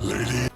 Lady.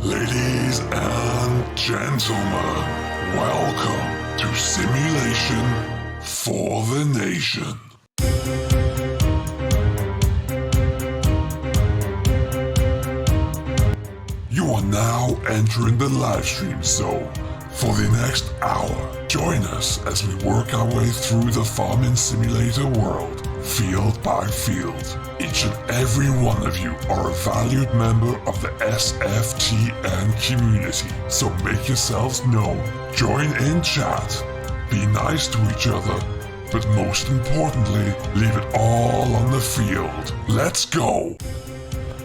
Ladies and gentlemen, welcome to Simulation for the Nation. You are now entering the livestream zone. For the next hour, join us as we work our way through the farming simulator world, field by field. Each and every one of you are a valued member of the SFTN community, so make yourselves known, join in chat, be nice to each other, but most importantly, leave it all on the field. Let's go!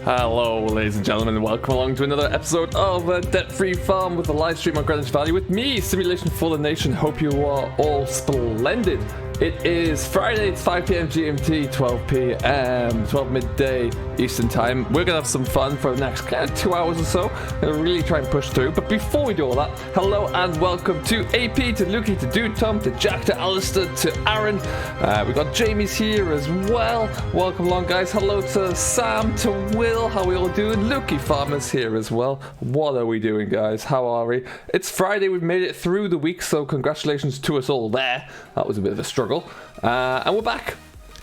Hello ladies and gentlemen, and welcome along to another episode of Debt-Free Farm with a live stream on Greenwich Valley with me, Simulation for the Nation. Hope you are all splendid. It is Friday, it's 5 p.m. GMT, 12 p.m., 12 midday Eastern Time. We're going to have some fun for the next kind of 2 hours or so. We're really try and push through. But before we do all that, hello and welcome to AP, to Lukey, to Dude Tom, to Jack, to Alistair, to Aaron. We've got Jamie's here as well. Welcome along, guys. Hello to Sam, to Will. How are we all doing? Lukey Farmer's here as well. What are we doing, guys? How are we? It's Friday. We've made it through the week, so congratulations to us all there. That was a bit of a struggle. And we're back.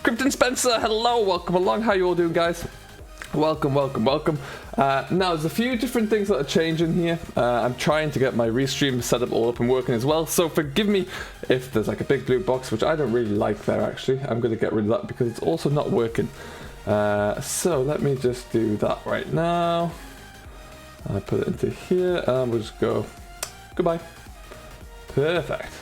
Krypton Spencer, hello, welcome along. How you all doing, guys? Welcome. Now, there's a few different things that are changing here. I'm trying to get my restream set up all up and working as well, so forgive me if there's like a big blue box, which I don't really like there, actually. I'm going to get rid of that because it's also not working. So let me just do that right now. I put it into here, and we'll just go goodbye. Perfect.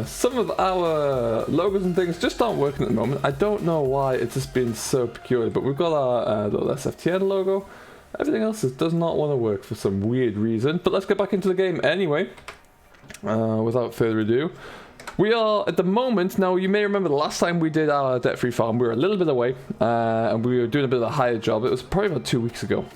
Some of our logos and things just aren't working at the moment. I don't know why it's just been so peculiar, but we've got our little SFTN logo. Everything else does not want to work for some weird reason. But let's get back into the game anyway. Without further ado. We are at the moment, now you may remember the last time we did our debt-free farm, we were a little bit away, and we were doing a bit of a higher job. It was probably about 2 weeks ago.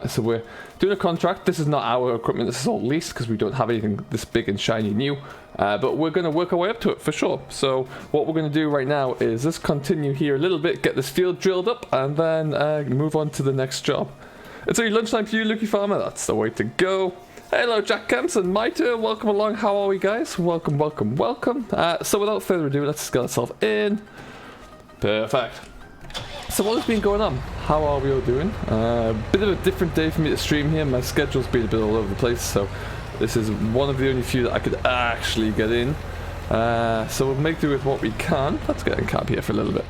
So we're doing a contract. This is not our equipment, this is all leased because we don't have anything this big and shiny new. But we're going to work our way up to it for sure. So what we're going to do right now is just continue here a little bit, get this field drilled up, and then move on to the next job. It's only lunchtime for you, Lukey Farmer, that's the way to go. Hello, Jack Kempson, Mitre, welcome along. How are we, guys? Welcome. So without further ado, let's just get ourselves in. Perfect. So what has been going on? How are we all doing? Bit of a different day for me to stream here. My schedule's been a bit all over the place, so this is one of the only few that I could actually get in. So we'll make do with what we can. Let's get in camp here for a little bit.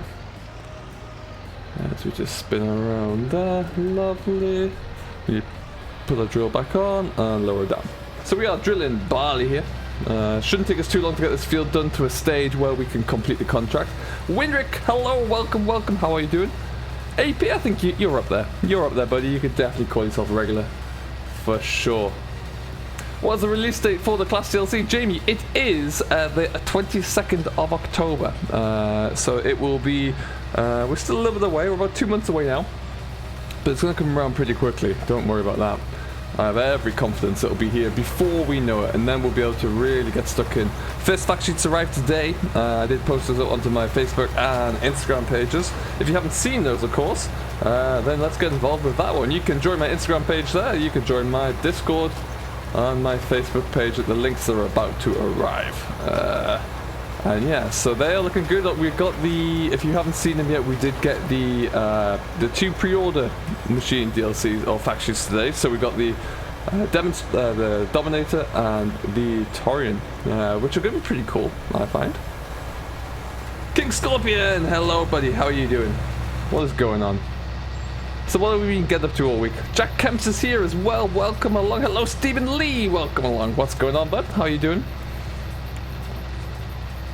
As we just spin around there. Lovely. Put our drill back on and lower down. So we are drilling barley here. Shouldn't take us too long to get this field done to a stage where we can complete the contract. Winrick, hello, welcome. How are you doing? AP, I think you're up there. You're up there, buddy. You could definitely call yourself a regular. For sure. What's the release date for the Class DLC? Jamie, it is the 22nd of October. So it will be... we're still a little bit away. We're about 2 months away now. But it's going to come around pretty quickly. Don't worry about that. I have every confidence it'll be here before we know it, and then we'll be able to really get stuck in. First fact sheets arrived today. I did post those up onto my Facebook and Instagram pages. If you haven't seen those, of course, then let's get involved with that one. You can join my Instagram page there. You can join my Discord on my Facebook page. The links are about to arrive. And yeah, so they are looking good. We've got the, if you haven't seen them yet, we did get the 2 pre-order machine DLCs or fact sheets today. So we got the Dominator and the Taurian, which are going to be pretty cool, I find. King Scorpion, hello buddy, how are you doing? What is going on? So what have we been getting up to all week? Jack Kemps is here as well, welcome along. Hello Stephen Lee, welcome along. What's going on, bud? How are you doing?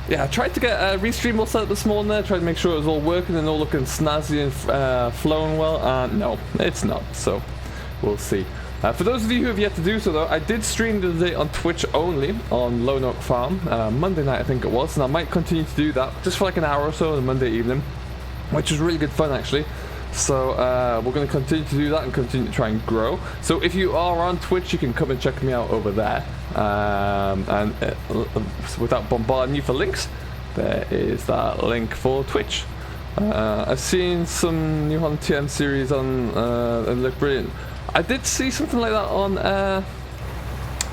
Yeah, I tried to get a restream all set up this morning there, tried to make sure it was all working and all looking snazzy and flowing well, no, it's not, so we'll see. For those of you who have yet to do so though, I did stream the other day on Twitch only, on Lone Oak Farm, Monday night I think it was, and I might continue to do that, just for like an hour or so on a Monday evening, which was really good fun actually. So we're going to continue to do that and continue to try and grow. So if you are on Twitch, you can come and check me out over there. And without bombarding you for links, there is that link for Twitch. I've seen some New Holland TM series on and look brilliant. I did see something like that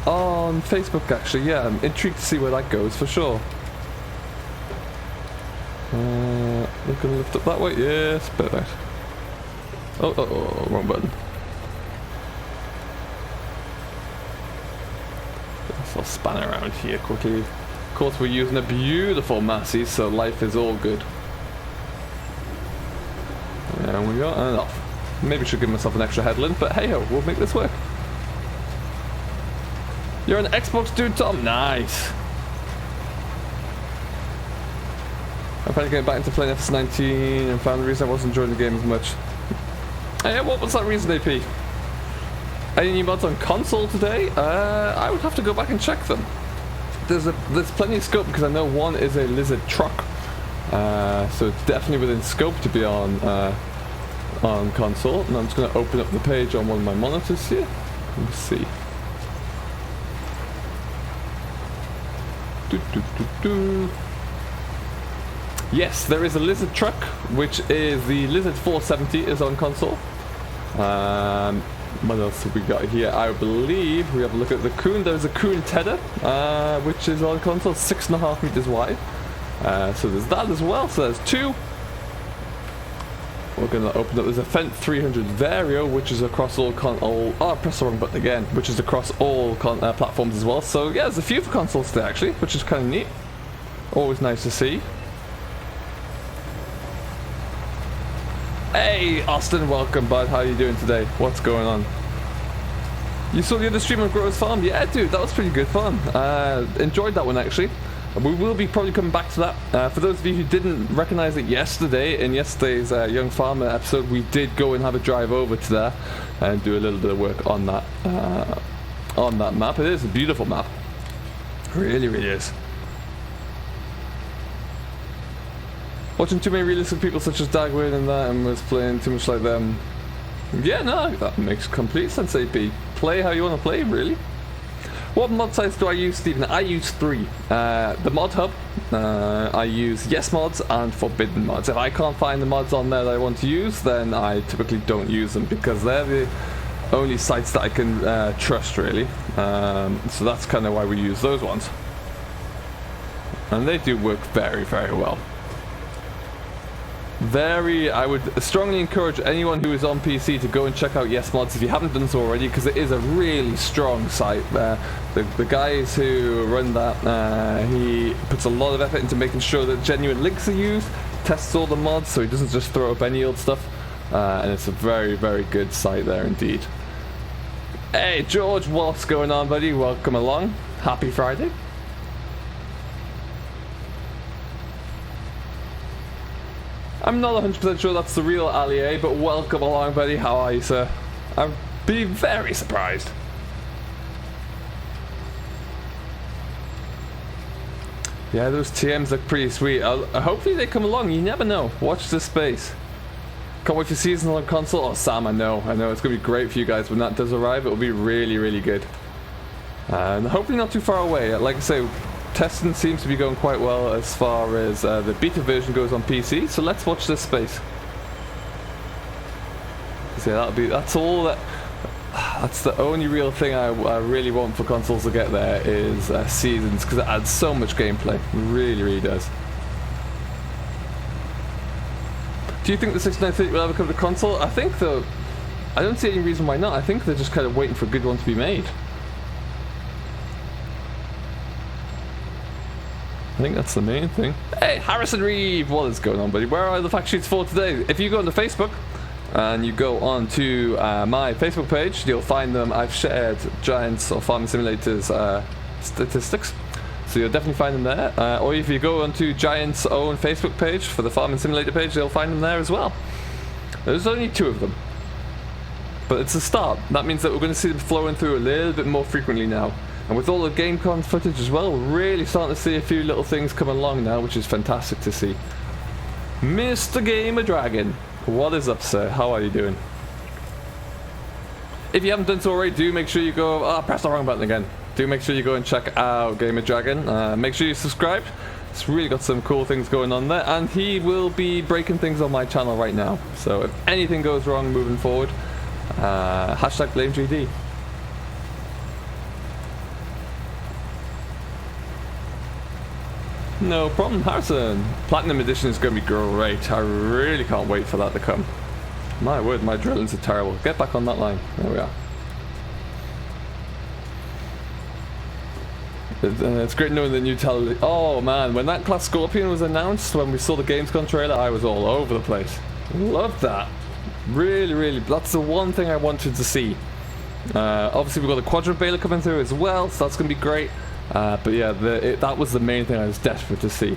on Facebook actually. Yeah, I'm intrigued to see where that goes for sure. We're gonna lift up that way. Yes, perfect. Oh, wrong button. So I'll span around here quickly. Of course, we're using a beautiful Massey, so life is all good. There we go, and off. Maybe I should give myself an extra headland, but hey ho, we'll make this work. You're an Xbox dude, Tom? Nice. I'm finally getting back into playing FS19 and found the reason I wasn't enjoying the game as much. Hey, what was that reason, AP? Any new mods on console today? I would have to go back and check them. There's plenty of scope because I know one is a lizard truck, so it's definitely within scope to be on console. And I'm just going to open up the page on one of my monitors here. Let's see. Yes, there is a lizard truck, which is the Lizard 470 is on console. What else have we got here? I believe we have a look at the Coon. There's a Coon Tedder, which is on console, 6.5 meters wide. So there's that as well. So there's two. We're going to open up. There's a Fent 300 Vario, which is across all I pressed the wrong button again. Which is across all platforms as well. So yeah, there's a few for consoles today actually, which is kind of neat. Always nice to see. Hey Austin, welcome bud. How are you doing today? What's going on? You saw the other stream on Growers Farm? Yeah dude, that was pretty good fun. Enjoyed that one actually. We will be probably coming back to that. For those of you who didn't recognize it yesterday, in yesterday's Young Farmer episode, we did go and have a drive over to there and do a little bit of work on that map. It is a beautiful map. It really, really is. Watching too many realistic people such as Dagwin and that, and was playing too much like them. Yeah, no, that makes complete sense, AP. Play how you want to play, really. What mod sites do I use, Stephen? I use 3. The Mod Hub, I use Yes Mods and Forbidden Mods. If I can't find the mods on there that I want to use, then I typically don't use them because they're the only sites that I can trust, really. So that's kind of why we use those ones. And they do work very, very well. I would strongly encourage anyone who is on PC to go and check out Yes Mods if you haven't done so already, because it is a really strong site. The guys who run that, he puts a lot of effort into making sure that genuine links are used, tests all the mods, so he doesn't just throw up any old stuff, and it's a very, very good site there indeed. Hey George, what's going on buddy? Welcome along. Happy Friday. I'm not 100% sure that's the real Ali, but welcome along, buddy. How are you, sir? I'd be very surprised. Yeah, those TMs look pretty sweet. Hopefully they come along. You never know. Watch this space. Can't wait for seasonal on console. Oh, Sam, I know it's going to be great for you guys when that does arrive. It will be really, really good. And hopefully not too far away. Like I say, testing seems to be going quite well as far as the beta version goes on PC, so let's watch this space. So yeah, that's the only real thing I really want for consoles to get there is seasons, because it adds so much gameplay. It really, really does. Do you think the 6930 will ever come to console? I think though, I don't see any reason why not. I think they're just kind of waiting for a good one to be made. I think that's the main thing. Hey, Harrison Reeve, what is going on, buddy? Where are the fact sheets for today? If you go onto Facebook and you go on to my Facebook page, you'll find them. I've shared Giants or Farming Simulators statistics, so you'll definitely find them there. Or if you go onto Giants' own Facebook page for the Farming Simulator page, you'll find them there as well. There's only 2 of them, but it's a start. That means that we're going to see them flowing through a little bit more frequently now. And with all the GameCon footage as well, we're really starting to see a few little things come along now, which is fantastic to see. Mr. Gamer Dragon, what is up, sir? How are you doing? If you haven't done so already, do make sure you go... Ah, press the wrong button again. Do make sure you go and check out Gamer Dragon. Make sure you subscribe. It's really got some cool things going on there. And he will be breaking things on my channel right now. So if anything goes wrong moving forward, Hashtag blame GD. No problem, Harrison. Platinum Edition is going to be great. I really can't wait for that to come. My word, my drillings are terrible. Get back on that line. There we are. It's great knowing the new television. Oh man, when that Class Scorpion was announced, when we saw the Gamescom trailer, I was all over the place. Loved that. Really, that's the one thing I wanted to see. Obviously we've got the Quadrant Bale coming through as well, so that's going to be great. But yeah, that was the main thing I was desperate to see.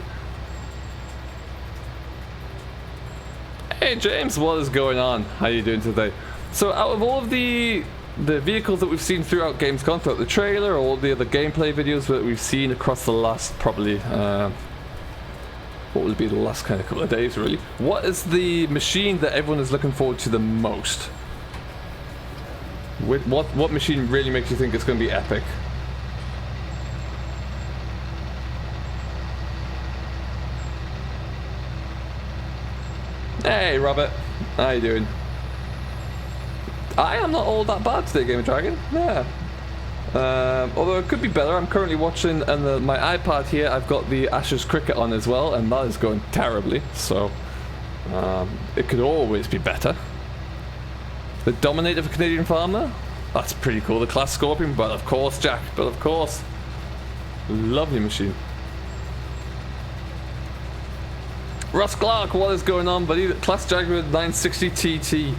Hey James, what is going on? How are you doing today? So out of all of the vehicles that we've seen throughout Gamescom, throughout the trailer, or all the other gameplay videos that we've seen across the last probably, what would be the last kind of couple of days really, what is the machine that everyone is looking forward to the most? What machine really makes you think it's going to be epic? Hey Robert, how you doing? I am not all that bad today, Game of Dragon. Yeah. Although it could be better. I'm currently watching on my iPad here. I've got the Ashes cricket on as well, and that is going terribly. So it could always be better. The Dominator for Canadian Farmer. That's pretty cool. The Class Scorpion, but of course, Jack. But of course, lovely machine. Ross Clark, what is going on, buddy? Class Jaguar 960 TT.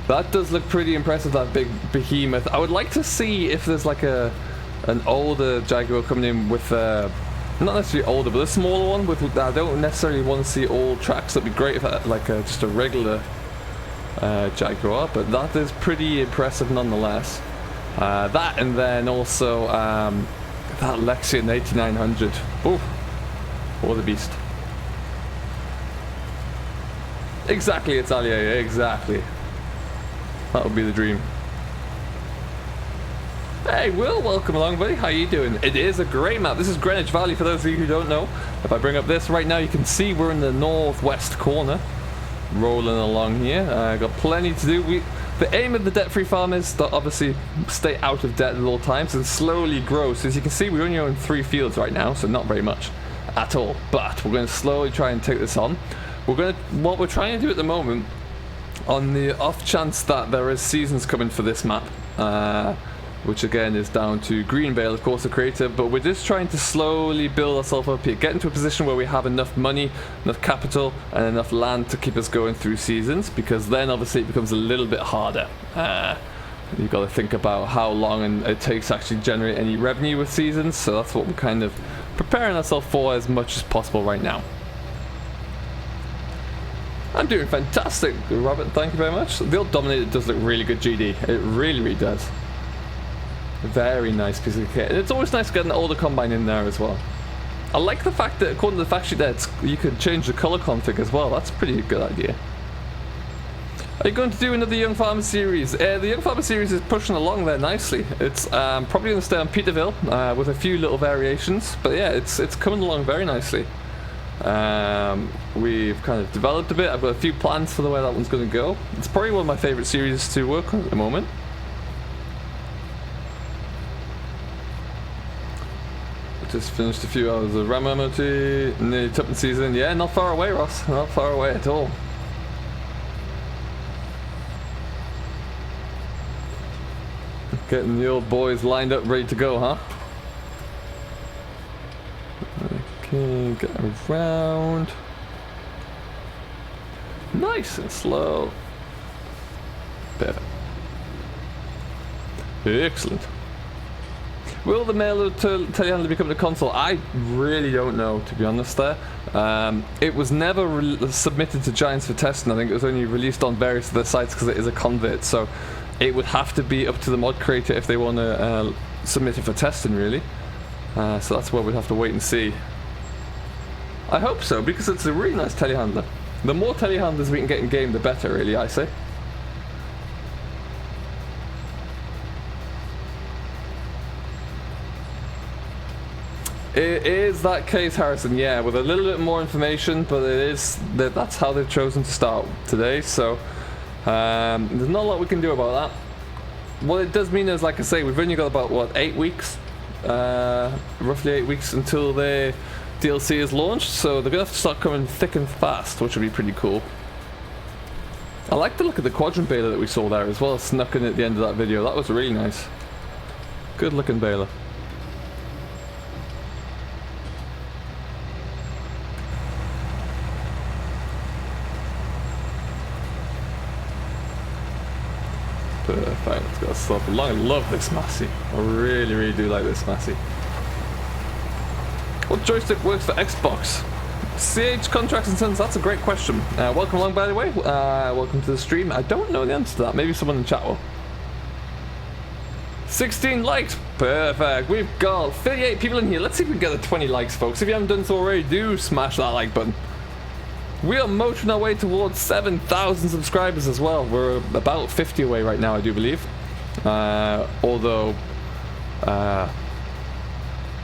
That does look pretty impressive, that big behemoth. I would like to see if there's like an older Jaguar coming in with, not necessarily older, but a smaller one. With I don't necessarily want to see all tracks. That'd be great if I had like just a regular Jaguar, but that is pretty impressive nonetheless. That, and then also that Lexion 8900. Oof, what a beast. Exactly, it's Allier, exactly. That would be the dream. Hey Will, welcome along buddy, how you doing? It is a great map. This is Greenwich Valley for those of you who don't know. If I bring up this right now, you can see we're in the northwest corner. Rolling along here. Got plenty to do. The aim of the debt-free farm is to obviously stay out of debt at all times and slowly grow. So as you can see, we only own 3 fields right now, so not very much at all. But we're going to slowly try and take this on. What we're trying to do at the moment, on the off chance that there is seasons coming for this map, which again is down to Vale, of course, the creator, but we're just trying to slowly build ourselves up here, get into a position where we have enough money, enough capital, and enough land to keep us going through seasons, because then obviously it becomes a little bit harder. You've got to think about how long it takes to actually generate any revenue with seasons, so that's what we're kind of preparing ourselves for as much as possible right now. I'm doing fantastic, Robert, thank you very much. The old Dominator does look really good, GD. It really does. Very nice piece of kit. And it's always nice getting an older combine in there as well. I like the fact that according to the fact sheet there, you can change the color config as well. That's a pretty good idea. Are you going to do another Young Farmer series? The Young Farmer series is pushing along there nicely. It's probably going to stay on Peterville with a few little variations. But yeah, it's coming along very nicely. We've kind of developed a bit. I've got a few plans for the way that one's going to go. It's probably one of my favorite series to work on at the moment. Just finished a few hours of Ram MOT, nearly Tuppen season. Yeah, not far away, Ross. Not far away at all. Getting the old boys lined up, ready to go, huh? Okay, get around. Nice and slow. Perfect. Excellent. Will the male telehandler become the console? I really don't know, to be honest there. It was never submitted to Giants for testing. I think it was only released on various other sites because it is a convert. So it would have to be up to the mod creator if they want to submit it for testing, really. So that's where we'd have to wait and see. I hope so, because it's a really nice telehandler. The more telehandlers we can get in game, the better, really, I say. It is that case, Harrison, yeah, with a little bit more information, but it is that's how they've chosen to start today. So There's not a lot we can do about that. What it does mean is, like I say, we've only got about, what, 8 weeks? Roughly 8 weeks until the DLC is launched, so they're gonna have to start coming thick and fast, which will be pretty cool. I like the look of the quadrant baler that we saw there as well, snuck in at the end of that video. That was really nice. Good looking baler. Perfect, let's go stop along. I love this Massey. I really do like this Massey. What joystick works for Xbox? CH Contracts and Sons, that's a great question. Welcome along, by the way. Welcome to the stream. I don't know the answer to that. Maybe someone in the chat will. 16 likes. Perfect. We've got 38 people in here. Let's see if we can get the 20 likes, folks. If you haven't done so already, do smash that like button. We are motoring our way towards 7,000 subscribers as well. We're about 50 away right now, I do believe. Although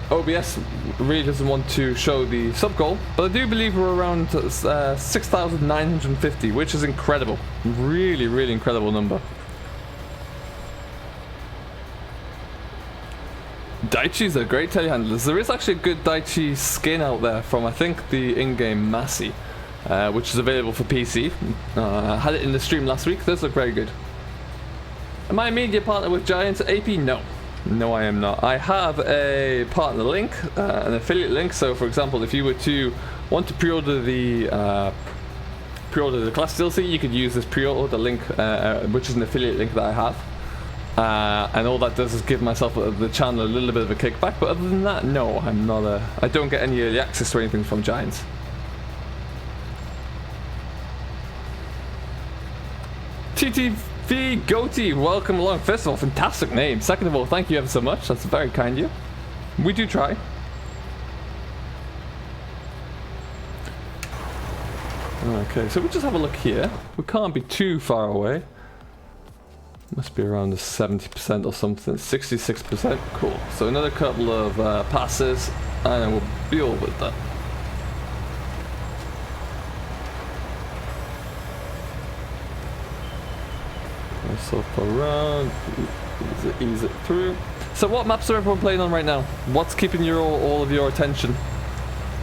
OBS really doesn't want to show the sub goal, but I do believe we're around 6,950, which is incredible. Really incredible number. Daichi's are great telehandlers. There is actually a good Daichi skin out there from, I think, the in-game Massey, which is available for PC. I had it in the stream last week. Those look very good. Am I a media partner with Giants AP? No. No, I am not. I have a partner link, an affiliate link. So, for example, if you were to want to pre-order the class DLC, you could use this pre-order link, which is an affiliate link that I have. And all that does is give myself the channel a little bit of a kickback. But other than that, no, I'm not I don't get any early access to anything from Giants. TTV Goatee, welcome along. First of all, fantastic name. Second of all, thank you ever so much. That's very kind of you. We do try. Okay, so we'll just have a look here. We can't be too far away. Must be around the 70% or something. 66%. Cool. So another couple of passes, and then we'll be all with that. Myself around, ease it through. So what maps are everyone playing on right now? What's keeping all of your attention?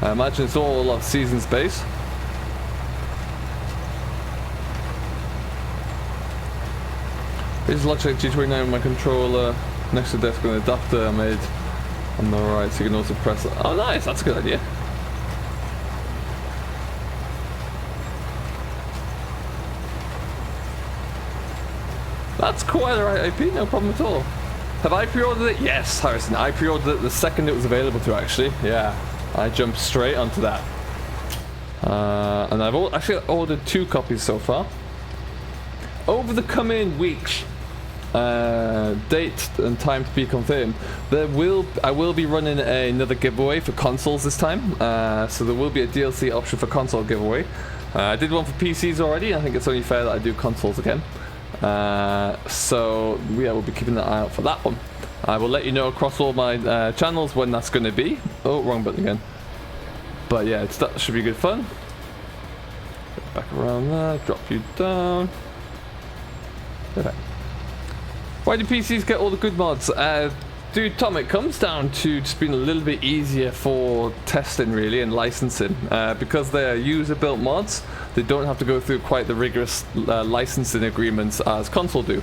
I imagine it's all a lot of season space. Here's Logitech G29 with my controller next to the desk with an adapter I made on the right, so you can also press it. Oh nice, that's a good idea. That's quite alright IP, no problem at all. Have I pre-ordered it? Yes, Harrison, I pre-ordered it the second it was available to, actually. Yeah, I jumped straight onto that. And I've actually ordered 2 copies so far. Over the coming weeks, date and time to be confirmed, I will be running another giveaway for consoles this time. So there will be a DLC option for console giveaway. I did one for PCs already. I think it's only fair that I do consoles again. So yeah, we'll be keeping an eye out for that one. I will let you know across all my channels when that's going to be. Oh, wrong button again. But yeah, that should be good fun. Get back around there, drop you down. Okay. Why do PCs get all the good mods? Dude, Tom, it comes down to just being a little bit easier for testing, really, and licensing. Because they're user-built mods, they don't have to go through quite the rigorous licensing agreements as console do.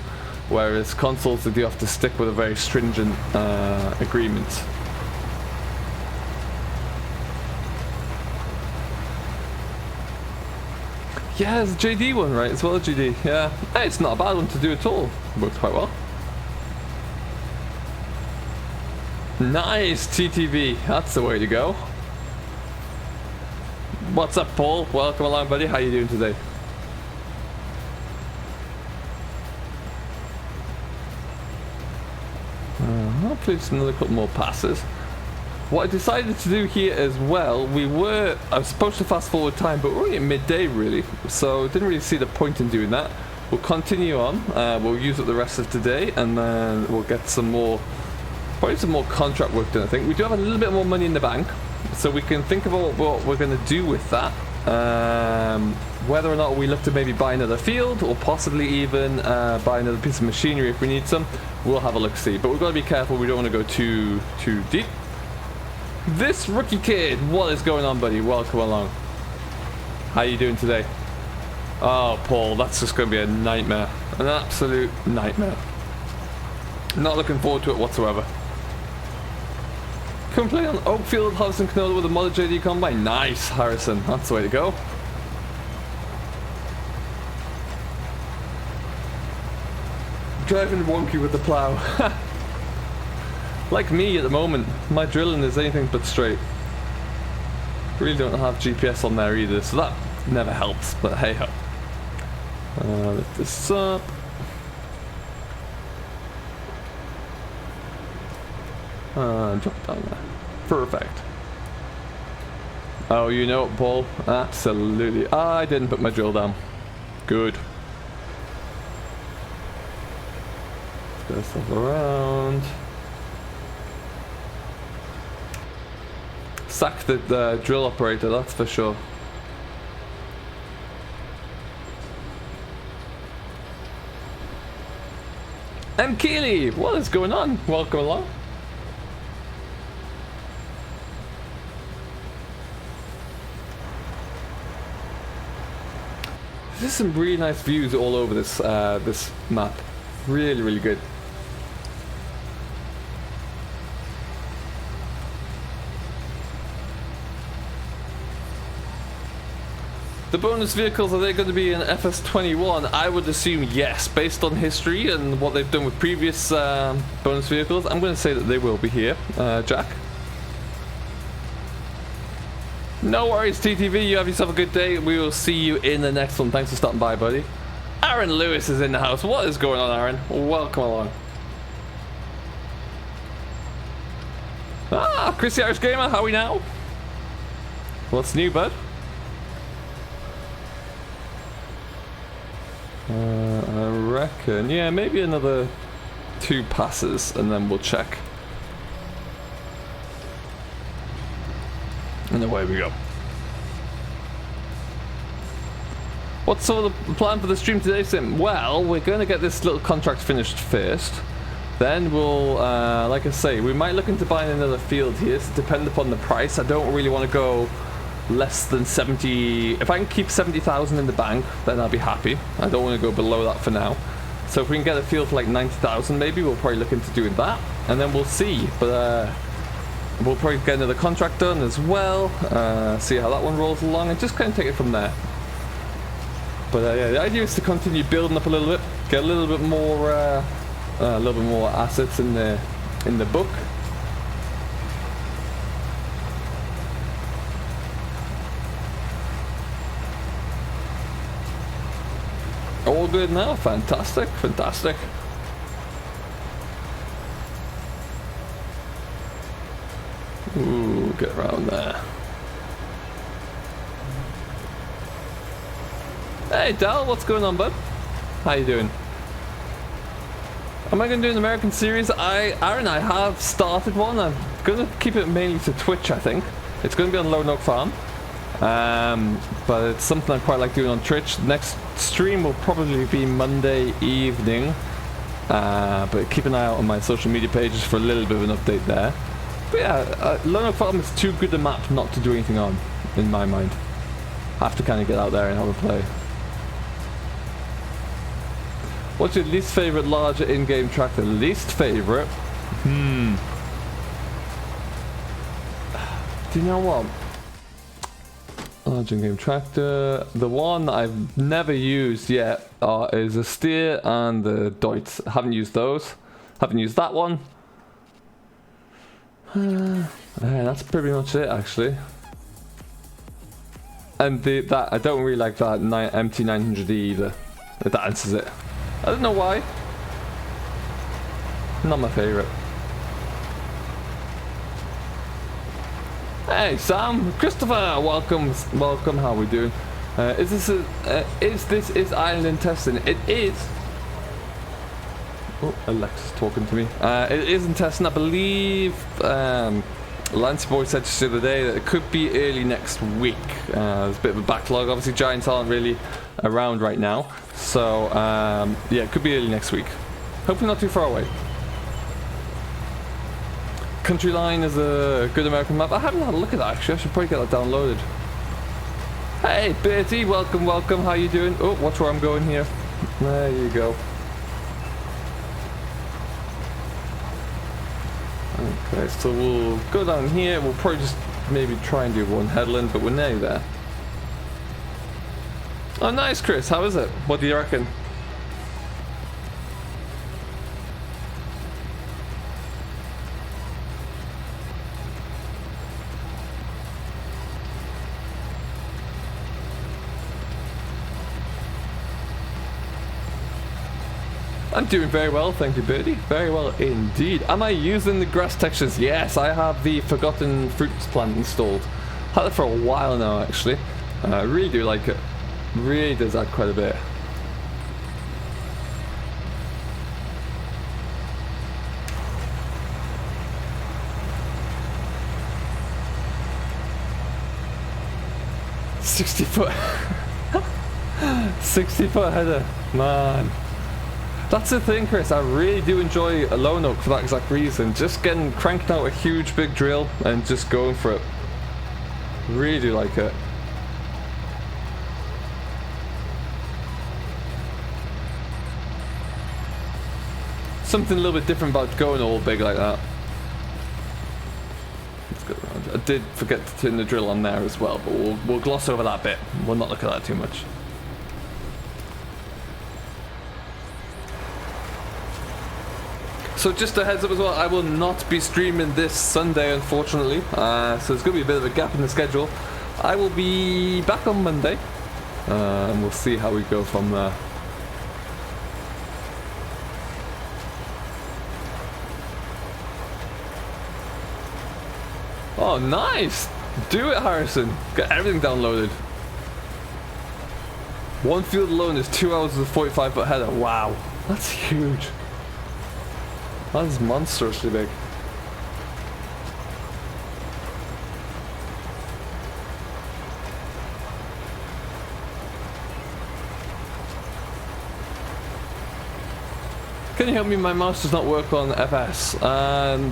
Whereas consoles, they do have to stick with a very stringent agreement. Yeah, there's a JD one, right, as well, GD. Yeah, hey, it's not a bad one to do at all. Works quite well. Nice, TTV. That's the way to go. What's up, Paul? Welcome along, buddy. How you doing today? Hopefully just another couple more passes. What I decided to do here as well, I was supposed to fast forward time, but we're only at midday really, so didn't really see the point in doing that. We'll continue on, we'll use up the rest of today, and then we'll get some more, probably some more contract work done, I think. We do have a little bit more money in the bank, so we can think about what we're going to do with that. Whether or not we look to maybe buy another field or possibly even buy another piece of machinery if we need some, we'll have a look-see. But we've got to be careful. We don't want to go too deep. This rookie kid, what is going on, buddy? Welcome along. How you doing today? Oh, Paul, that's just going to be a nightmare. An absolute nightmare. Not looking forward to it whatsoever. Come play on Oakfield, Harrison Canola with a modded JD Combine. Nice, Harrison. That's the way to go. Driving wonky with the plow. Like me at the moment, my drilling is anything but straight. Really don't have GPS on there either, so that never helps, but hey ho. Lift this up. Drop down there. Perfect. Oh, you know what, Paul? Absolutely. I didn't put my drill down. Good. Let's go stuff around. Sack the drill operator, that's for sure. M. Keeley, what is going on? Welcome along. There's some really nice views all over this this map. Really, really good. The bonus vehicles, are they going to be an FS21? I would assume yes, based on history and what they've done with previous bonus vehicles. I'm going to say that they will be here. Jack? No worries, TTV. You have yourself a good day. We will see you in the next one. Thanks for stopping by, buddy. Aaron Lewis is in the house. What is going on, Aaron? Welcome along. Ah, Chris the Irish Gamer. How are we now? What's new, bud? I reckon, yeah, maybe another 2 passes and then we'll check. And away we go. What's sort of the plan for the stream today, Sim? Well, we're going to get this little contract finished first. Then we'll, like I say, we might look into buying another field here, so depend upon the price. I don't really want to go less than 70. If I can keep 70,000 in the bank, then I'll be happy. I don't want to go below that for now. So if we can get a field for like 90,000 maybe, we'll probably look into doing that, and then we'll see. But we'll probably get another contract done as well, see how that one rolls along, and just kind of take it from there. But yeah, the idea is to continue building up a little bit, get a little bit more assets in the book. All good now. Fantastic, fantastic. Ooh, get around there. Hey Dal, what's going on, bud? How you doing? Am I going to do an American series? Aaron, I have started one. I'm going to keep it mainly to Twitch, I think. It's going to be on Lone Oak Farm. But it's something I quite like doing on Twitch. Next stream will probably be Monday evening. But keep an eye out on my social media pages for a little bit of an update there. But yeah, Lone Oak Farm is too good a map not to do anything on, in my mind. Have to kind of get out there and have a play. What's your least favorite larger in-game tractor? Least favorite? Do you know what? Large in-game tractor. The one that I've never used yet is a steer and the Deutz. Haven't used those. Haven't used that one. That's pretty much it, actually. And that I don't really like that MT900D either. If that answers it. I don't know why. Not my favorite. Hey Sam, Christopher, welcome. How are we doing? Is this island in testing? It is. Oh, Alexa's talking to me. It is in testing. I believe Lance Boy said just the other day that it could be early next week. There's a bit of a backlog. Obviously, Giants aren't really around right now. So, yeah, it could be early next week. Hopefully not too far away. Country Line is a good American map. I haven't had a look at that, actually. I should probably get that downloaded. Hey, Bertie, welcome, welcome. How you doing? Oh, watch where I'm going here. There you go. Okay, so we'll go down here. We'll probably just maybe try and do one headland, but we're nearly there. Oh, nice, Chris. How is it? What do you reckon? I'm doing very well, thank you, Birdie. Very well indeed. Am I using the grass textures? Yes, I have the Forgotten Fruits plant installed. Had it for a while now, actually. I really do like it. Really does add quite a bit. $60-foot 60-foot header, man. That's the thing, Chris. I really do enjoy a Lone Oak for that exact reason. Just getting cranked out a huge big drill and just going for it. Really do like it. Something a little bit different about going all big like that. Let's go around. I did forget to turn the drill on there as well, but we'll gloss over that bit. We'll not look at that too much. So just a heads up as well, I will not be streaming this Sunday, unfortunately. So there's going to be a bit of a gap in the schedule. I will be back on Monday, and we'll see how we go from there. Oh, nice! Do it, Harrison. Get everything downloaded. One field alone is 2 hours with a 45-foot header. Wow, that's huge. That is monstrously big. Can you help me? My mouse does not work on FS.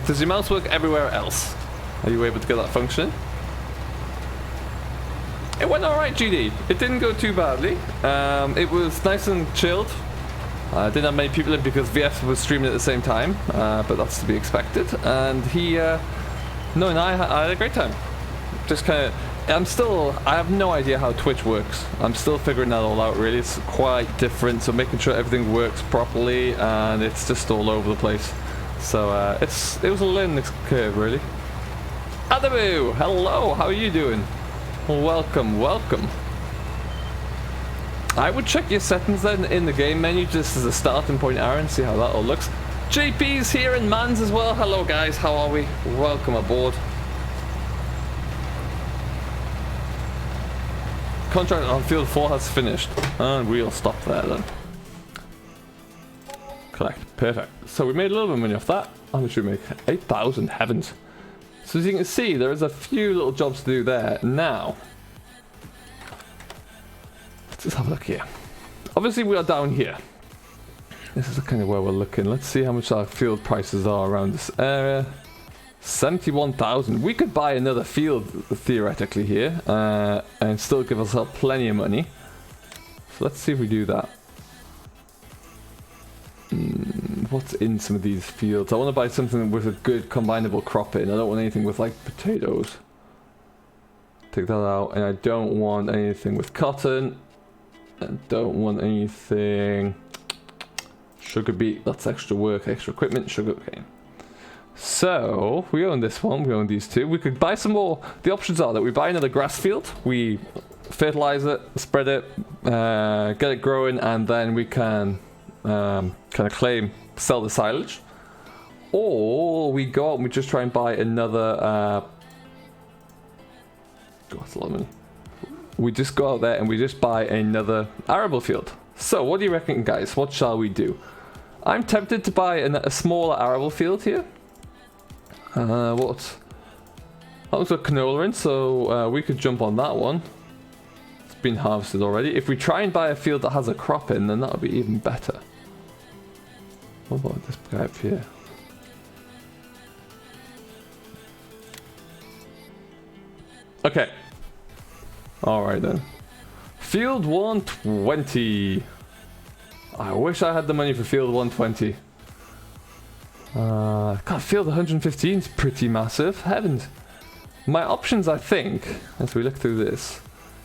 Does your mouse work everywhere else? Are you able to get that function? It went alright, GD. It didn't go too badly. It was nice and chilled. I didn't have many people in because VF was streaming at the same time, but that's to be expected. And he, I had a great time. Just kind of, I have no idea how Twitch works. I'm still figuring that all out, really. It's quite different, so making sure everything works properly, and it's just all over the place. So it was a learning curve, really. Adamu, hello, how are you doing? Welcome, welcome. I would check your settings then in the game menu just as a starting point, Aaron, see how that all looks. JP's here and Mans as well. Hello guys, how are we? Welcome aboard. Contract on field 4 has finished. And we'll stop there then. Collect, perfect. So we made a little bit of money off that. How much did we make? 8,000, heavens. So as you can see, there is a few little jobs to do there. Now, let's have a look here. Obviously we are down here. This is kind of where we're looking. Let's see how much our field prices are around this area. 71,000. We could buy another field theoretically here and still give ourselves plenty of money. So let's see if we do that. What's in some of these fields? I want to buy something with a good combinable crop in. I don't want anything with like potatoes. Take that out. And I don't want anything with cotton. I don't want anything... Sugar beet, that's extra work, extra equipment, sugar cane. So, we own this one, we own these two. We could buy some more. The options are that we buy another grass field, we fertilize it, spread it, get it growing, and then we can kind of sell the silage. Or we go out and we just try and buy another... that's a lot of money. We just go out there and we just buy another arable field. So, what do you reckon, guys? What shall we do? I'm tempted to buy a smaller arable field here. What That looks like canola in, so we could jump on that one. It's been harvested already. If we try and buy a field that has a crop in, then that would be even better. What about this guy up here? Okay. Alright then. Field 120. I wish I had the money for field 120. God, field 115 is pretty massive. Heavens. My options, I think, as we look through this,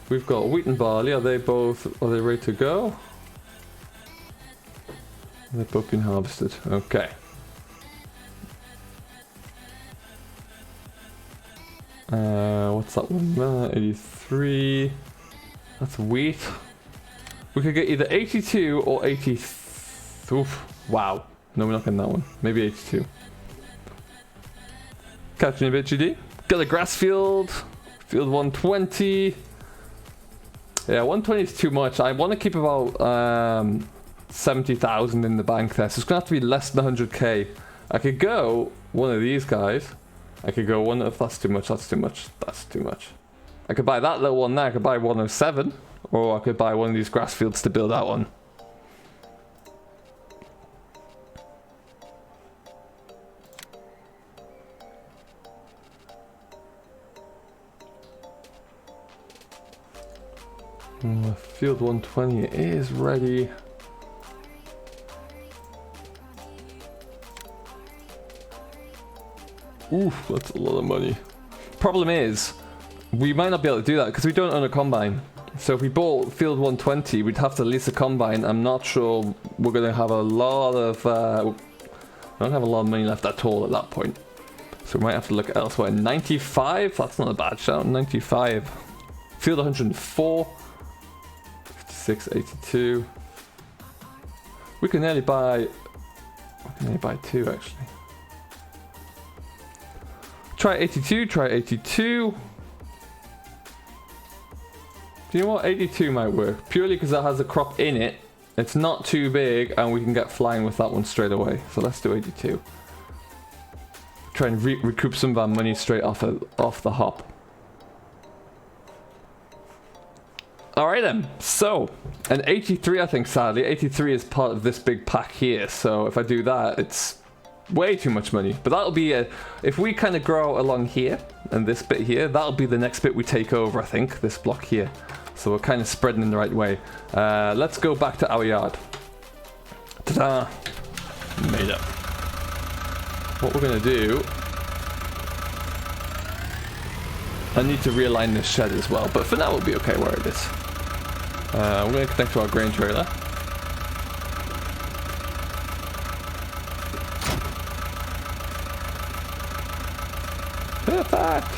we've got wheat and barley. Are they ready to go? They've both been harvested. Okay. What's that one? 83. That's wheat. We could get either 82 or 80. Oof. Wow. No, we're not getting that one. Maybe 82. Catching a bit, GD. Got a grass field. Field 120. Yeah, 120 is too much. I want to keep about 70,000 in the bank there. So it's going to have to be less than 100k. I could go one of these guys. I could go one of... That's too much. That's too much. That's too much. I could buy that little one there. I could buy 107. Or I could buy one of these grass fields to build that one. Field 120 is ready. Oof, that's a lot of money. Problem is, we might not be able to do that because we don't own a combine. So if we bought field 120, we'd have to lease a combine. I'm not sure we're going to have a lot of... I don't have a lot of money left at all at that point. So we might have to look elsewhere. 95? That's not a bad shout. 95. Field 104. 56, 82. We can nearly buy... We can nearly buy two, actually. Try 82, try 82. Do you know what? 82 might work. Purely because it has a crop in it. It's not too big and we can get flying with that one straight away. So let's do 82. Try and recoup some of our money straight off the hop. Alright then. So, an 83 I think sadly. 83 is part of this big pack here. So if I do that, it's way too much money. But that'll be if we kind of grow along here and this bit here, that'll be the next bit we take over, I think. This block here. So we're kind of spreading in the right way. Let's go back to our yard. Ta-da! Made up. What we're going to do... I need to realign this shed as well, but for now we'll be okay where it is. We're going to connect to our grain trailer. Perfect!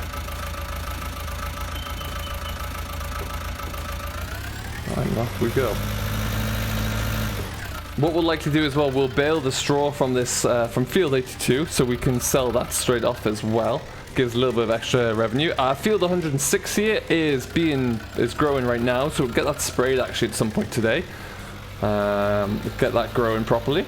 And off we go. What we'll likely do as well, we'll bale the straw from this from field 82, so we can sell that straight off as well. Gives a little bit of extra revenue. Field 106 here is growing right now, so we'll get that sprayed actually at some point today. Get that growing properly.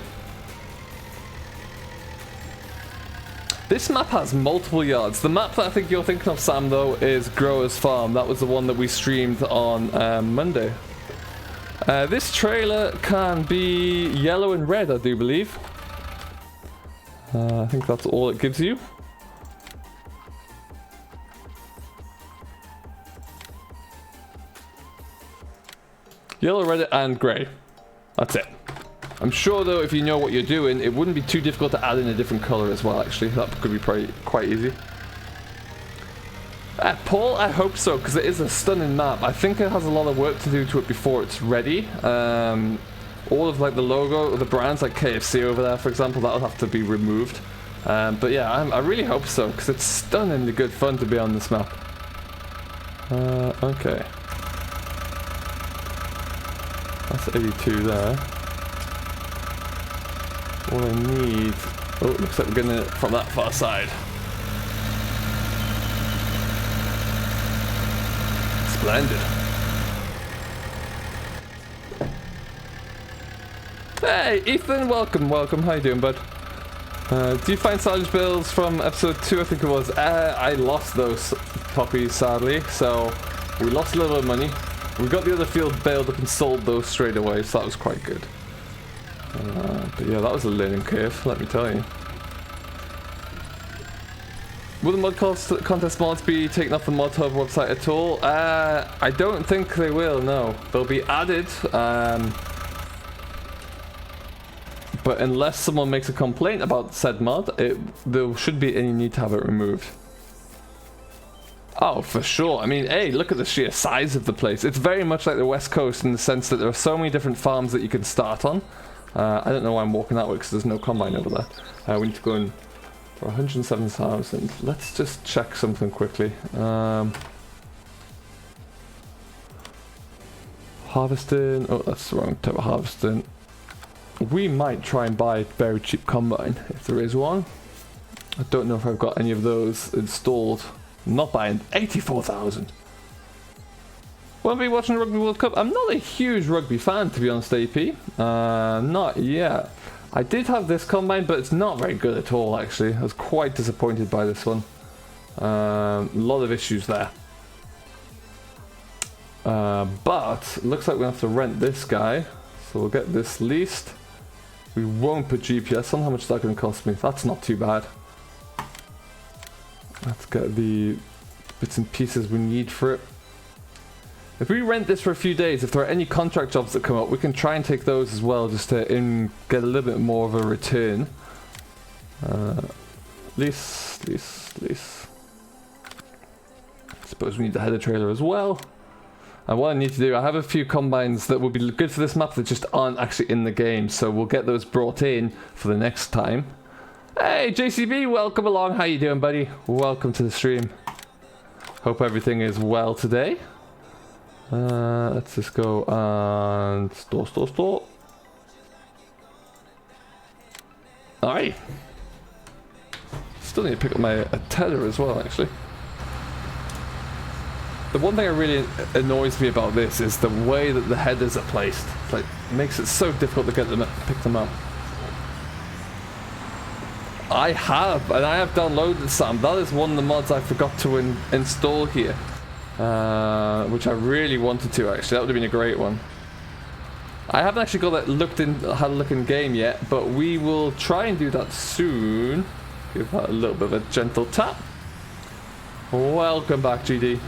This map has multiple yards. The map that I think you're thinking of, Sam, though, is Grower's Farm. That was the one that we streamed on Monday. This trailer can be yellow and red, I do believe. I think that's all it gives you. Yellow, red, and grey. That's it. I'm sure, though, if you know what you're doing, it wouldn't be too difficult to add in a different colour as well, actually. That could be probably quite easy. Paul, I hope so, because it is a stunning map. I think it has a lot of work to do to it before it's ready. All of like the logo, the brands like KFC over there, for example, that'll have to be removed. But yeah, I really hope so, because it's stunningly good fun to be on this map. Okay. That's 82 there. All I need... Oh, it looks like we're getting it from that far side. Splendid. Hey, Ethan, welcome. How you doing, bud? Do you find salvage bills from episode 2? I think it was. I lost those puppies, sadly, so we lost a little bit of money. We got the other field bailed up and sold those straight away, so that was quite good. But yeah, that was a learning curve, let me tell you. Will the mod contest mods be taken off the Mod Hub website at all? I don't think they will, no. They'll be added, but unless someone makes a complaint about said mod, there shouldn't be any need to have it removed. Oh, for sure. I mean, hey, look at the sheer size of the place. It's very much like the West Coast in the sense that there are so many different farms that you can start on. I don't know why I'm walking that way because there's no combine over there. We need to go in for 107,000. Let's just check something quickly. Harvesting. Oh, that's the wrong type of harvesting. We might try and buy a very cheap combine if there is one. I don't know if I've got any of those installed. I'm not buying 84,000. Won't be watching the Rugby World Cup. I'm not a huge rugby fan, to be honest, AP. Not yet. I did have this combine, but it's not very good at all, actually. I was quite disappointed by this one. A lot of issues there. But looks like we have to rent this guy. So we'll get this leased. We won't put GPS on. How much is that going to cost me? That's not too bad. Let's get the bits and pieces we need for it. If we rent this for a few days, if there are any contract jobs that come up, we can try and take those as well, just to get a little bit more of a return. Lease. I suppose we need the header trailer as well. And what I need to do, I have a few combines that will be good for this map that just aren't actually in the game, so we'll get those brought in for the next time. Hey JCB, welcome along. How you doing, buddy? Welcome to the stream. Hope everything is well today. Let's just go and store. Alright. Still need to pick up my tether as well, actually. The one thing that really annoys me about this is the way that the headers are placed. It's like, it makes it so difficult to get them, pick them up. I have downloaded some. That is one of the mods I forgot to install here, which I really wanted to. Actually, that would have been a great one. I haven't actually got that had a look in game yet, but we will try and do that soon. Give that a little bit of a gentle tap. Welcome back, GD.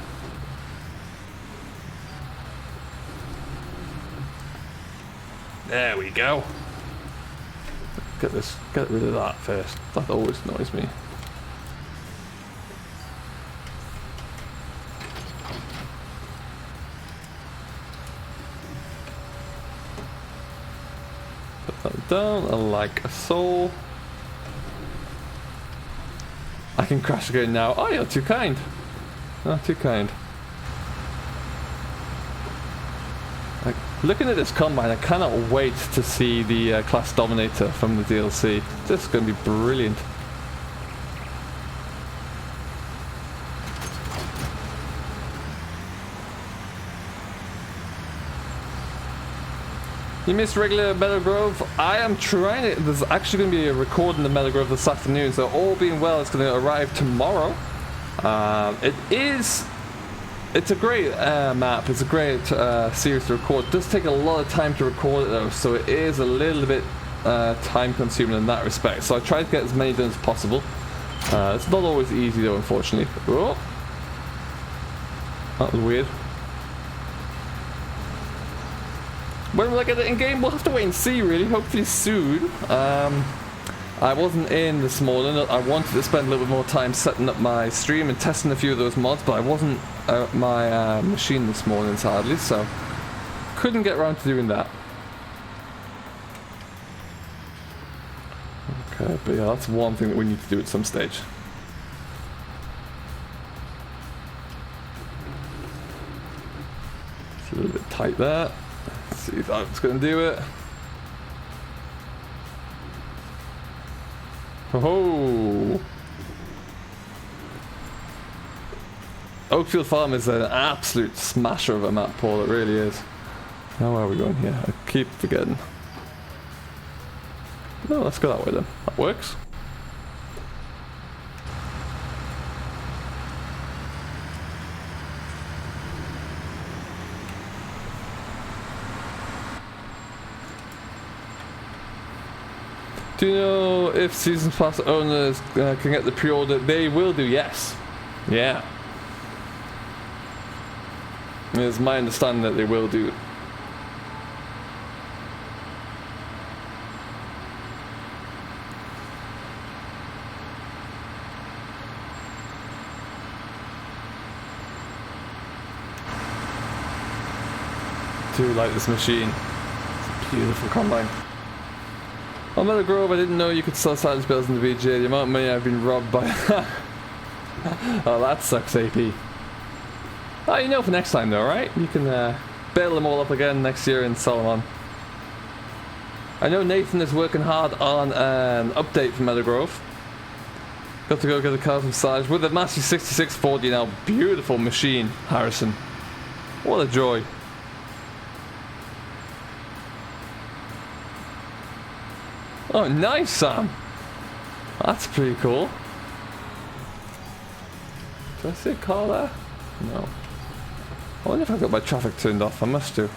There we go. Get rid of that first. That always annoys me. Put that down like a soul. I can crash again now. Oh, you're too kind. Not too kind. Looking at this combine, I cannot wait to see the Class Dominator from the DLC. This is going to be brilliant. You missed regular Meadow Grove? I am trying it. There's actually going to be a record in the Meadow Grove this afternoon, so all being well, it's going to arrive tomorrow. It's a great map. It's a great series to record. It does take a lot of time to record it though, so it is a little bit time consuming in that respect. So I try to get as many done as possible. It's not always easy though, unfortunately. Oh, that was weird. When will I get it in game? We'll have to wait and see, really. Hopefully soon. I wasn't in this morning. I wanted to spend a little bit more time setting up my stream and testing a few of those mods, but I wasn't at my machine this morning, sadly, so couldn't get around to doing that. Okay, but yeah, that's one thing that we need to do at some stage. It's a little bit tight there. Let's see if that's going to do it. Oh! Oakfield Farm is an absolute smasher of a map, Paul. It really is. Now where are we going here? I keep forgetting. No, let's go that way then. That works. Do you know if Season Pass owners can get the pre-order? They will do, yes. Yeah. It's my understanding that they will do. Do like this machine. It's a beautiful combine. On Meadow Grove, I didn't know you could sell silence bills in the VGA. The amount of money I've been robbed by. Oh, that sucks, AP. Oh, you know for next time though, right? You can bail them all up again next year and sell them on. I know Nathan is working hard on an update for Meadow Grove. Got to go get the cars massaged with a Massey 6640 now. Beautiful machine, Harrison. What a joy. Oh, nice, Sam. That's pretty cool. Did I see a car there? No. I wonder if I've got my traffic turned off. I must do.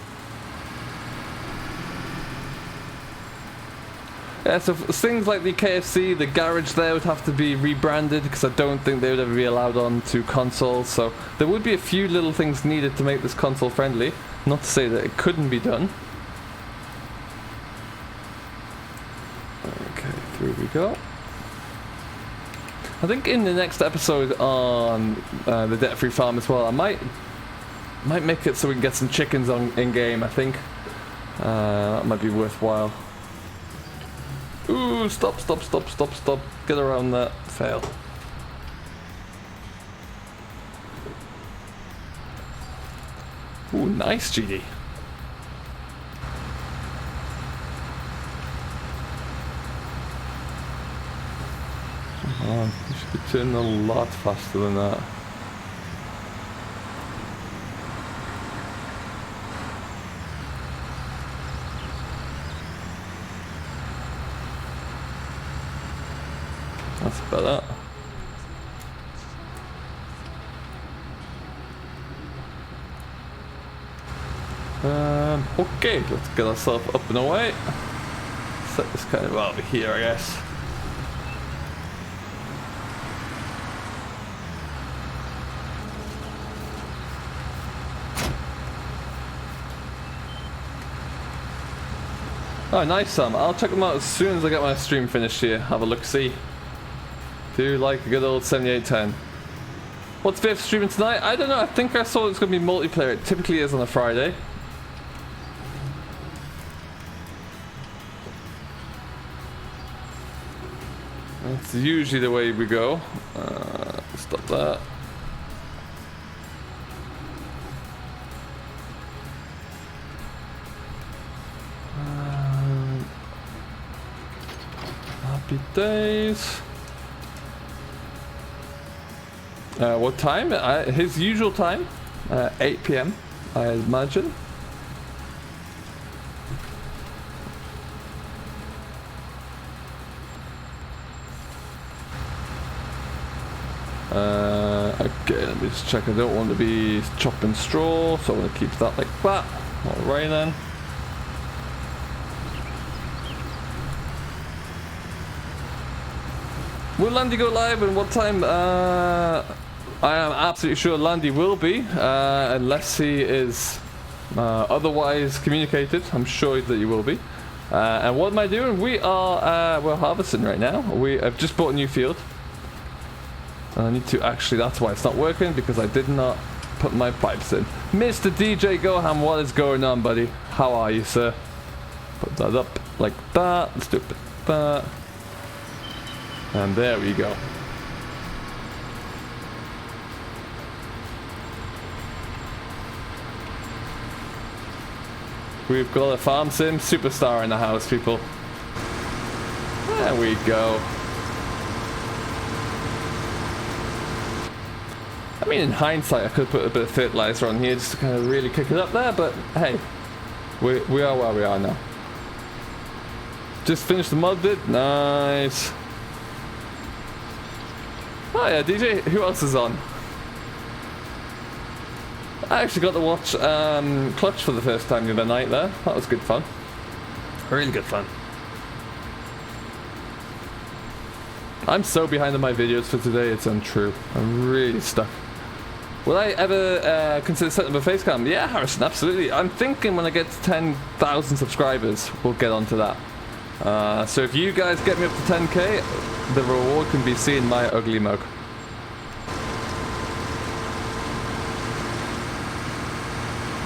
Yeah, so things like the KFC, the garage there would have to be rebranded because I don't think they would ever be allowed onto consoles. So there would be a few little things needed to make this console friendly. Not to say that it couldn't be done. Here we go. I think in the next episode on the debt-free farm as well, I might make it so we can get some chickens on in game. I think that might be worthwhile. Ooh! Stop! Get around that. Fail. Ooh, nice, GD. You should be turning a lot faster than that. That's better. Okay, let's get ourselves up and away. Set this kind of over here, I guess. Oh, nice, Sam. I'll check them out as soon as I get my stream finished here. Have a look-see. Do like a good old 7810. What's Viv streaming tonight? I don't know. I think I saw it's going to be multiplayer. It typically is on a Friday. That's usually the way we go. Stop that. Happy days. What time? His usual time, 8 PM, I imagine. Okay, let me just check. I don't want to be chopping straw, so I'm going to keep that like that. Alright then. Will Landy go live and what time? I am absolutely sure Landy will be, unless he is otherwise communicated. I'm sure that he will be. And what am I doing? We're harvesting right now. I've just bought a new field. I need to actually, that's why it's not working, because I did not put my pipes in. Mr. DJ Goham, what is going on, buddy? How are you, sir? Put that up like that. Let's do it like that. And there we go. We've got a farm sim superstar in the house, people. There we go. I mean, in hindsight, I could have put a bit of fertilizer on here just to kind of really kick it up there, but hey, we are where we are now. Just finished the mud bit. Nice. Oh yeah, DJ, who else is on? I actually got to watch Clutch for the first time the other night there. That was good fun. Really good fun. I'm so behind on my videos for today, it's untrue. I'm really stuck. Will I ever consider setting up a face cam? Yeah, Harrison, absolutely. I'm thinking when I get to 10,000 subscribers, we'll get onto that. So if you guys get me up to 10k, the reward can be seeing my ugly mug.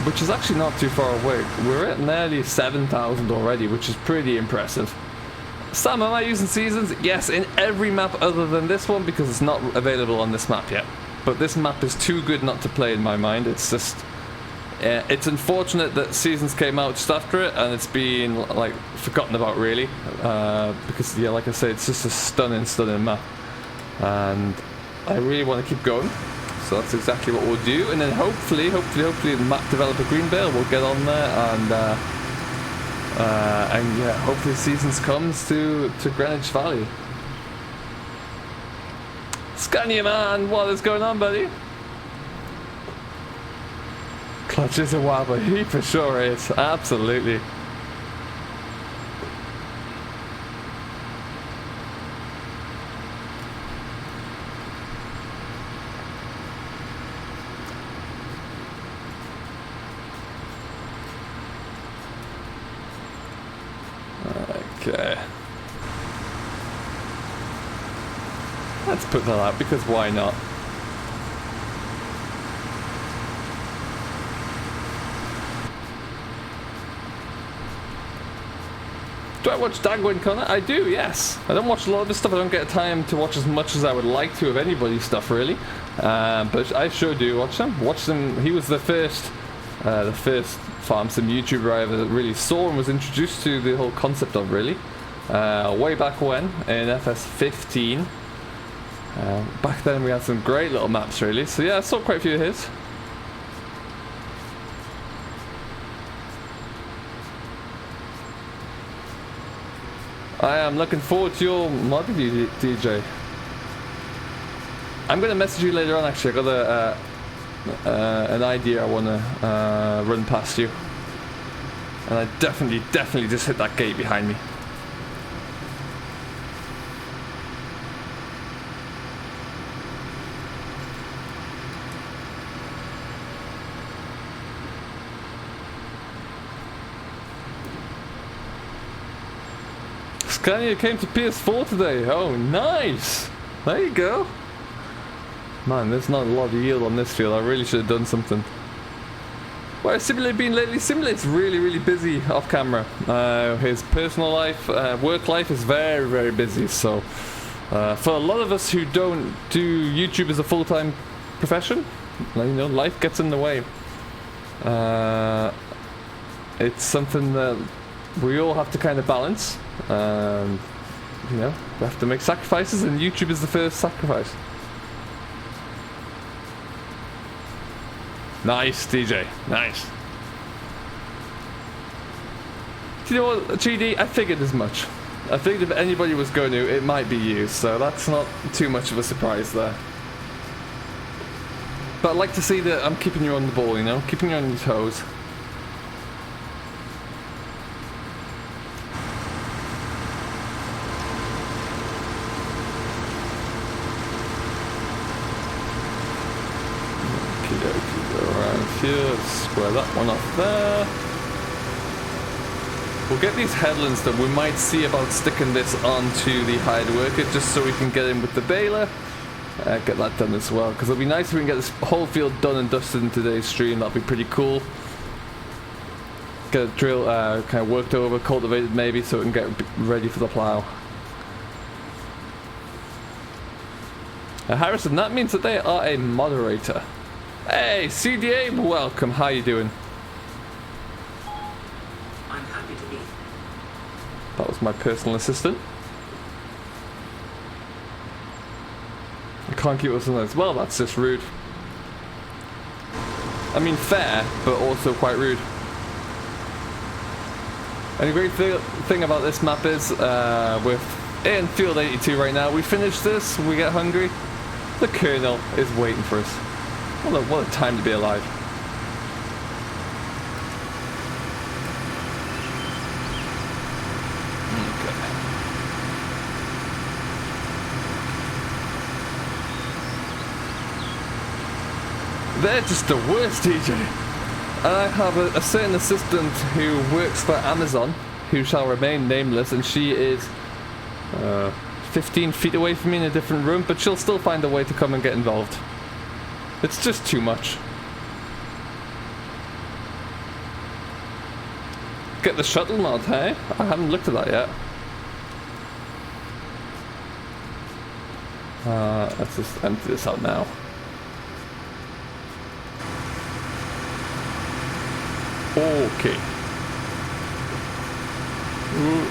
Which is actually not too far away. We're at nearly 7,000 already, which is pretty impressive. Sam, am I using seasons? Yes, in every map other than this one, because it's not available on this map yet. But this map is too good not to play in my mind. It's just... it's unfortunate that seasons came out just after it, and it's been, like, forgotten about, really. Because, yeah, like I say, it's just a stunning, stunning map. And I really want to keep going. So that's exactly what we'll do, and then hopefully the map developer Bale will get on there, and yeah, hopefully seasons comes to Greenwich Valley. Scania man, what is going on, buddy? Clutch is a wobber, he for sure is, absolutely. Okay. Let's put that out, because why not? Do I watch Dagwin Connor? I do, yes. I don't watch a lot of his stuff. I don't get time to watch as much as I would like to of anybody's stuff, really. But I sure do watch them. Watch them. He was the first farm sim YouTuber I ever really saw and was introduced to the whole concept of, really. Way back when, in FS15. Back then we had some great little maps, really. So yeah, I saw quite a few of his. I am looking forward to your mod review, DJ. I'm going to message you later on, actually. I got an idea I want to run past you. And I definitely just hit that gate behind me. Scania came to PS4 today. Oh, nice. There you go. Man, there's not a lot of yield on this field. I really should have done something. Where has Simulate been lately? Simulate's really busy off camera. His personal life, work life is very busy. So, for a lot of us who don't do YouTube as a full-time profession, you know, life gets in the way. It's something that we all have to kind of balance. You know, we have to make sacrifices, and YouTube is the first sacrifice. Nice, DJ. Nice. Do you know what, GD? I figured as much. I figured if anybody was going to, it might be you, so that's not too much of a surprise there. But I'd like to see that I'm keeping you on the ball, you know? Keeping you on your toes. Here, square that one off there. We'll get these headlands that we might see about sticking this onto the hide worker just so we can get in with the baler. Get that done as well, because it'll be nice if we can get this whole field done and dusted in today's stream. That'll be pretty cool. Get a drill kind of worked over, cultivated maybe, so we can get ready for the plow. Harrison, that means that they are a moderator. Hey, CDA, welcome. How you doing? I'm happy to be. That was my personal assistant. I can't keep us on this. Well, that's just rude. I mean, fair, but also quite rude. And the great thing about this map is, we're in Field 82 right now. We finish this, we get hungry. The Colonel is waiting for us. What a time to be alive. Okay. They're just the worst, DJ. I have a certain assistant who works for Amazon, who shall remain nameless, and she is 15 feet away from me in a different room, but she'll still find a way to come and get involved. It's just too much. Get the shuttle mod, hey? I haven't looked at that yet. Let's just empty this out now. Okay. Ooh.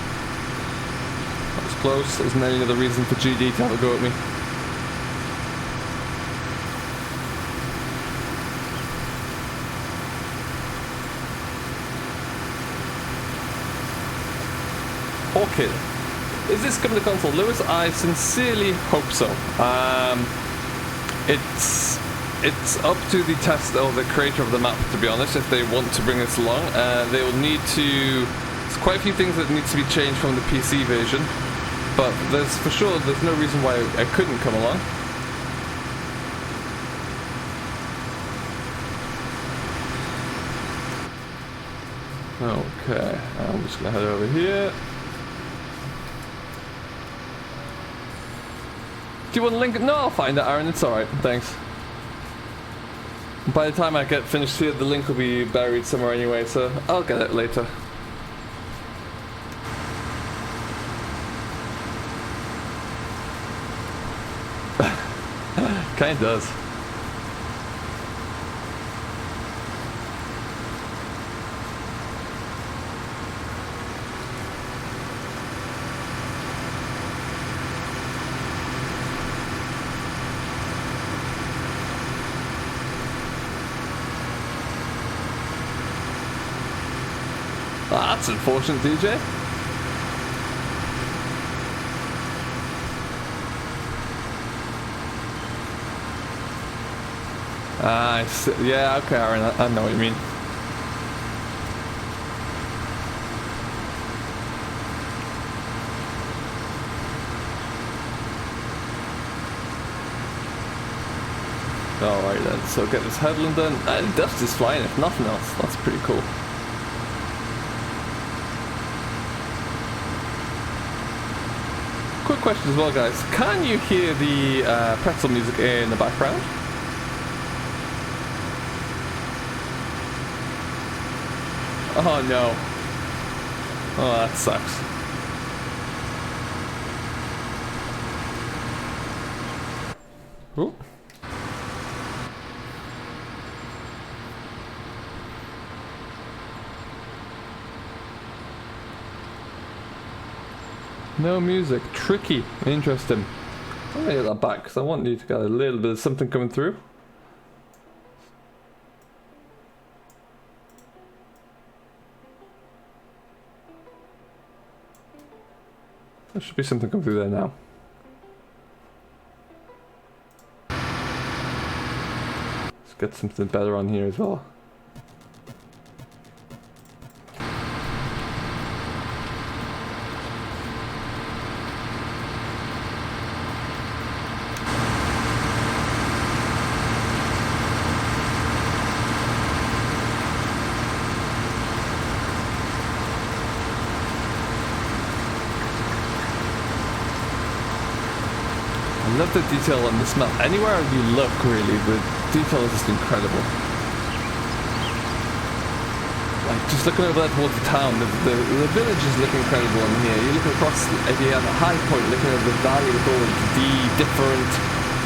That was close. That was nearly another reason for GD to have a go at me. Okay. Is this coming to console, Lewis? I sincerely hope so. It's up to the test or the creator of the map, to be honest, if they want to bring this along. They will need to... There's quite a few things that need to be changed from the PC version, but there's for sure, there's no reason why I couldn't come along. Okay, I'm just gonna head over here. Do you want a link? No, I'll find it, Aaron. It's alright. Thanks. By the time I get finished here, the link will be buried somewhere anyway, so I'll get it later. Kinda does. That's unfortunate, DJ. Yeah, okay, Aaron, I know what you mean. Alright then, so get this headland done. Dust is flying, if nothing else. That's pretty cool. Quick question as well, guys. Can you hear the pretzel music in the background? Oh no. Oh, that sucks. Ooh. No music. Tricky. Interesting. I'm gonna get that back because I want you to get a little bit of something coming through. There should be something coming through there now. Let's get something better on here as well. I love the detail on this map. Anywhere you look, really, the detail is just incredible. Like, just looking over there towards the town, the villages look incredible in here. You look across, if you have a high point, looking over the valley with all the different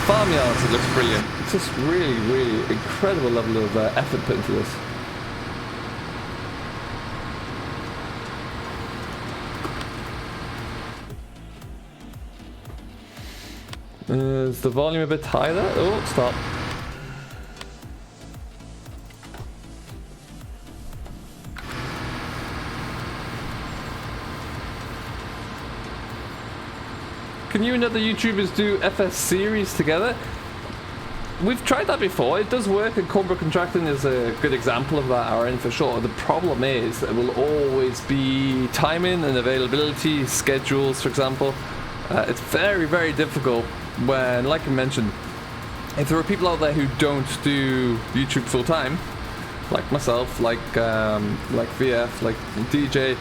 farmyards, it looks brilliant. It's just really, really incredible level of effort put into this. Is the volume a bit high there? Oh, stop. Can you and other YouTubers do FS series together? We've tried that before. It does work, and Cornbrook Contracting is a good example of that, Aaron, for sure. The problem is it will always be timing and availability, schedules, for example. It's very, very difficult when, like I mentioned, if there are people out there who don't do YouTube full time, like myself, like VF, like DJ,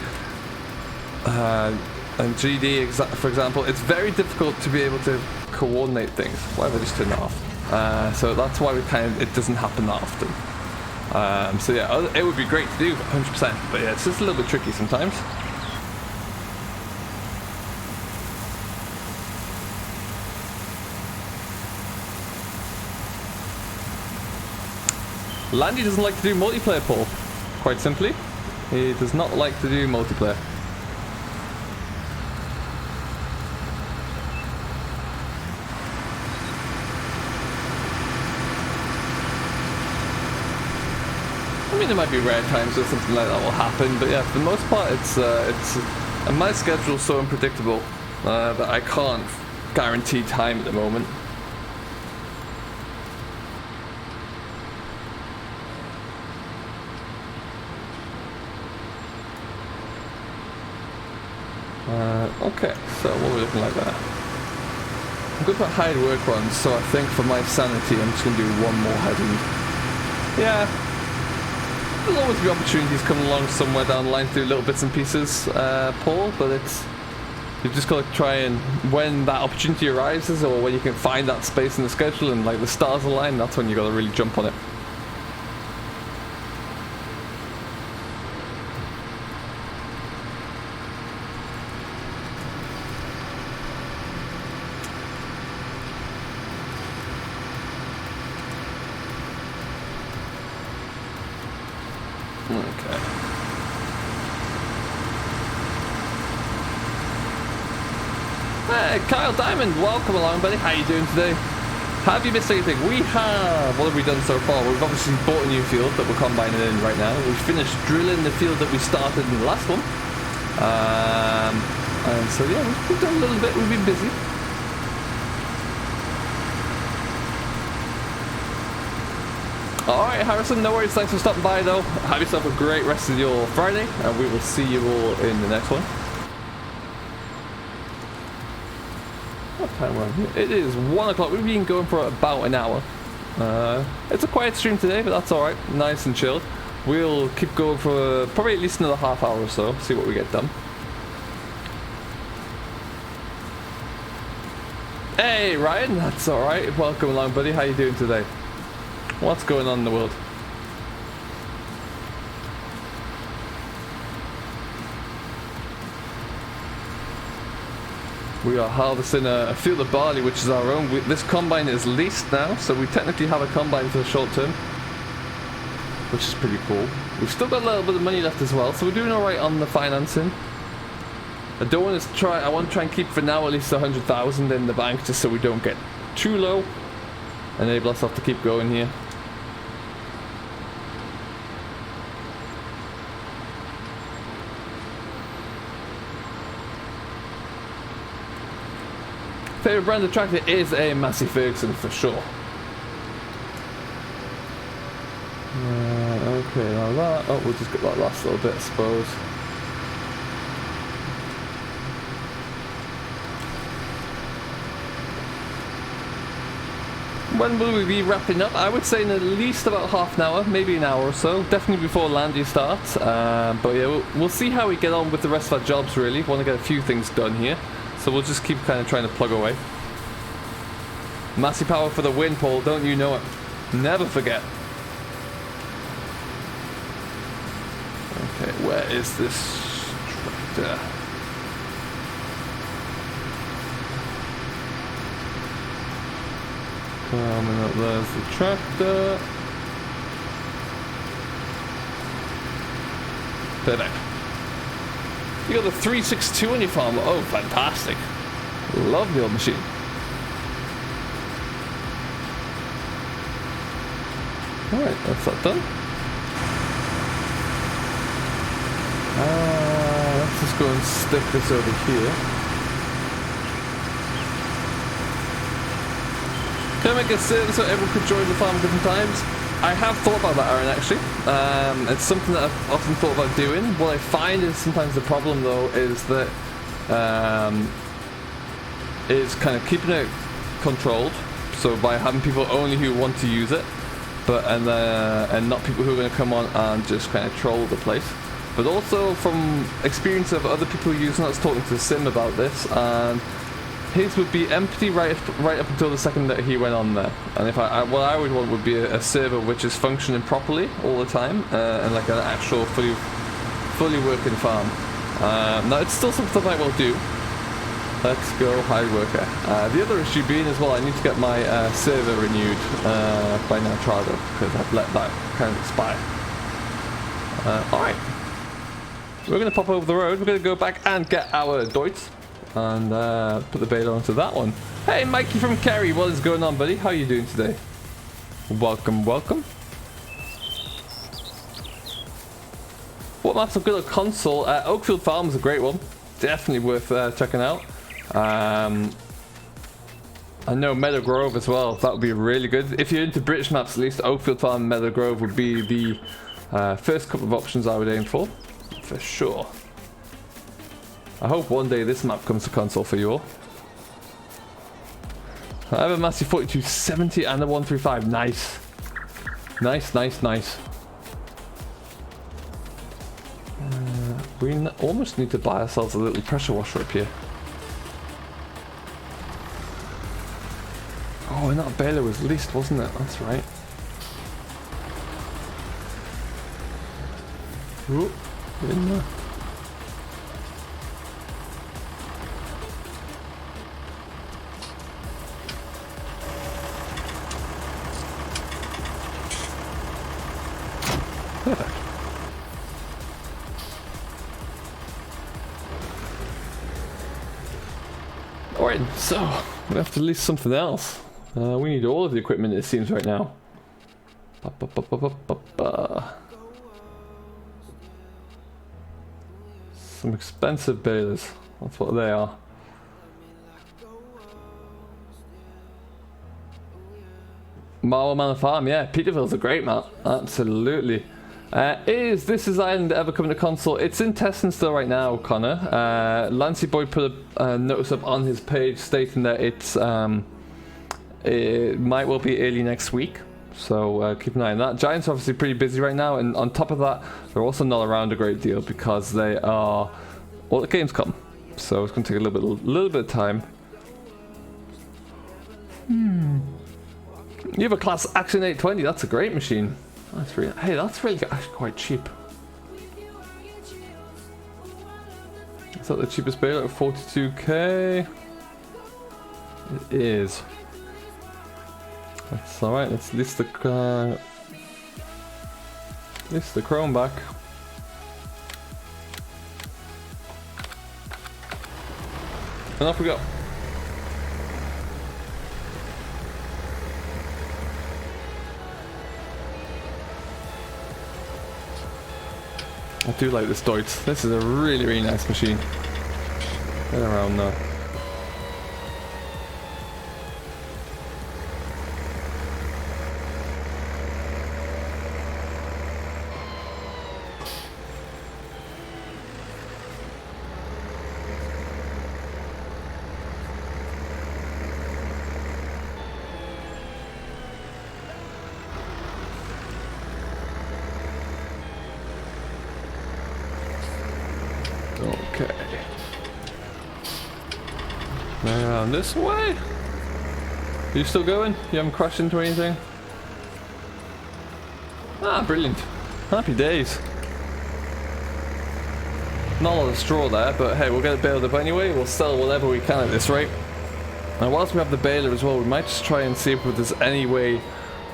and GD, for example, it's very difficult to be able to coordinate things. Why have I just turned it off? So that's why it doesn't happen that often. So yeah, it would be great to do 100%, but yeah, it's just a little bit tricky sometimes. Landy doesn't like to do multiplayer, Paul. Quite simply, he does not like to do multiplayer. I mean, there might be rare times where something like that will happen, but yeah, for the most part, and my schedule's so unpredictable that I can't guarantee time at the moment. Okay, so what are we looking like there? I'm going to put hide work on, so I think for my sanity I'm just going to do one more hide read. Yeah, there'll always be opportunities coming along somewhere down the line to do little bits and pieces, Paul, but you've just got to try and, when that opportunity arises, or when you can find that space in the schedule and like the stars align, that's when you got to really jump on it. Okay. Hey, Kyle Diamond, welcome along, buddy. How you doing today? Have you missed anything? We have. What have we done so far? We've obviously bought a new field that we're combining in right now. We've finished drilling the field that we started in the last one. And so yeah, we've done a little bit. We've been busy. Alright, Harrison, no worries. Thanks for stopping by, though. Have yourself a great rest of your Friday, and we will see you all in the next one. What time are we? It is 1 o'clock. We've been going for about an hour. It's a quiet stream today, but that's alright. Nice and chilled. We'll keep going for probably at least another half hour or so, see what we get done. Hey, Ryan, that's alright. Welcome along, buddy. How you doing today? What's going on in the world? We are harvesting a field of barley, which is our own. This combine is leased now, so we technically have a combine for the short term, which is pretty cool. We've still got a little bit of money left as well, so we're doing alright on the financing. I don't want to try. I want to try and keep for now at least 100,000 in the bank, just so we don't get too low. Enable ourselves to keep going here. Favorite brand of tractor is a Massey Ferguson for sure. Okay, now that. Oh, we'll just get that last little bit, I suppose. When will we be wrapping up? I would say in at least about half an hour, maybe an hour or so. Definitely before Landy starts. But yeah, we'll see how we get on with the rest of our jobs, really. Want to get a few things done here. So we'll just keep kind of trying to plug away. Massey Power for the win, Paul. Don't you know it? Never forget. Okay, where is this tractor? Coming up, there's the tractor. Perfect. You got the 362 on your farm. Oh, fantastic. Love the old machine. Alright, that's that done. Let's just go and stick this over here. Can I make a service so everyone could join the farm at different times? I have thought about that, Aaron, actually. It's something that I've often thought about doing. What I find is sometimes the problem, though, is that is kind of keeping it controlled So by having people only who want to use it, and not people who are going to come on and just kind of troll the place. But also from experience of other people using it, I was talking to Sim about this, and his would be empty right up until the second that he went on there. And if what I would want would be a server which is functioning properly all the time, and like an actual fully working farm. Now it's still something I will do. Let's go hard worker. The other issue being as well, I need to get my server renewed by now Trado, because I've let that kind of expire. Alright. We're going to pop over the road, we're going to go back and get our Deutz and put the Bale onto that one. Hey Mikey from Kerry, what is going on buddy? How are you doing today? Welcome, welcome. What maps are good on console? Oakfield Farm is a great one. Definitely worth checking out. I know Meadow Grove as well. That would be really good. If you're into British maps, at least Oakfield Farm and Meadow Grove would be the first couple of options I would aim for sure. I hope one day this map comes to console for you all. I have a massive 4270 and a 135. Nice. Nice. We almost need to buy ourselves a little pressure washer up here. Oh, and that Bale was leased, wasn't it? That's right. Ooh, in there. Perfect. Alright, so we have to lease something else. We need all of the equipment, it seems, right now. Some expensive balers. That's what they are. Marble Manor Farm, yeah. Peterville's a great map. Absolutely. Is This Is Island ever coming to console? It's in testing still right now, Connor. Lancy Boy put a notice up on his page stating that it might well be early next week. So keep an eye on that. Giant's obviously pretty busy right now, and on top of that, they're also not around a great deal because they are all the games come. So it's going to take a little bit of time. You have a class Action 820. That's a great machine. That's really actually quite cheap. Is that the cheapest baler at 42k? It is. That's alright. Let's list the chrome back. And off we go. I do like this Deutz. This is a really nice machine. Get around now. Okay. Around this way? Are you still going? You haven't crashed into anything? Ah, brilliant. Happy days. Not a lot of straw there, but hey, we'll get it baled up anyway. We'll sell whatever we can at this rate. And whilst we have the baler as well, we might just try and see if there's any way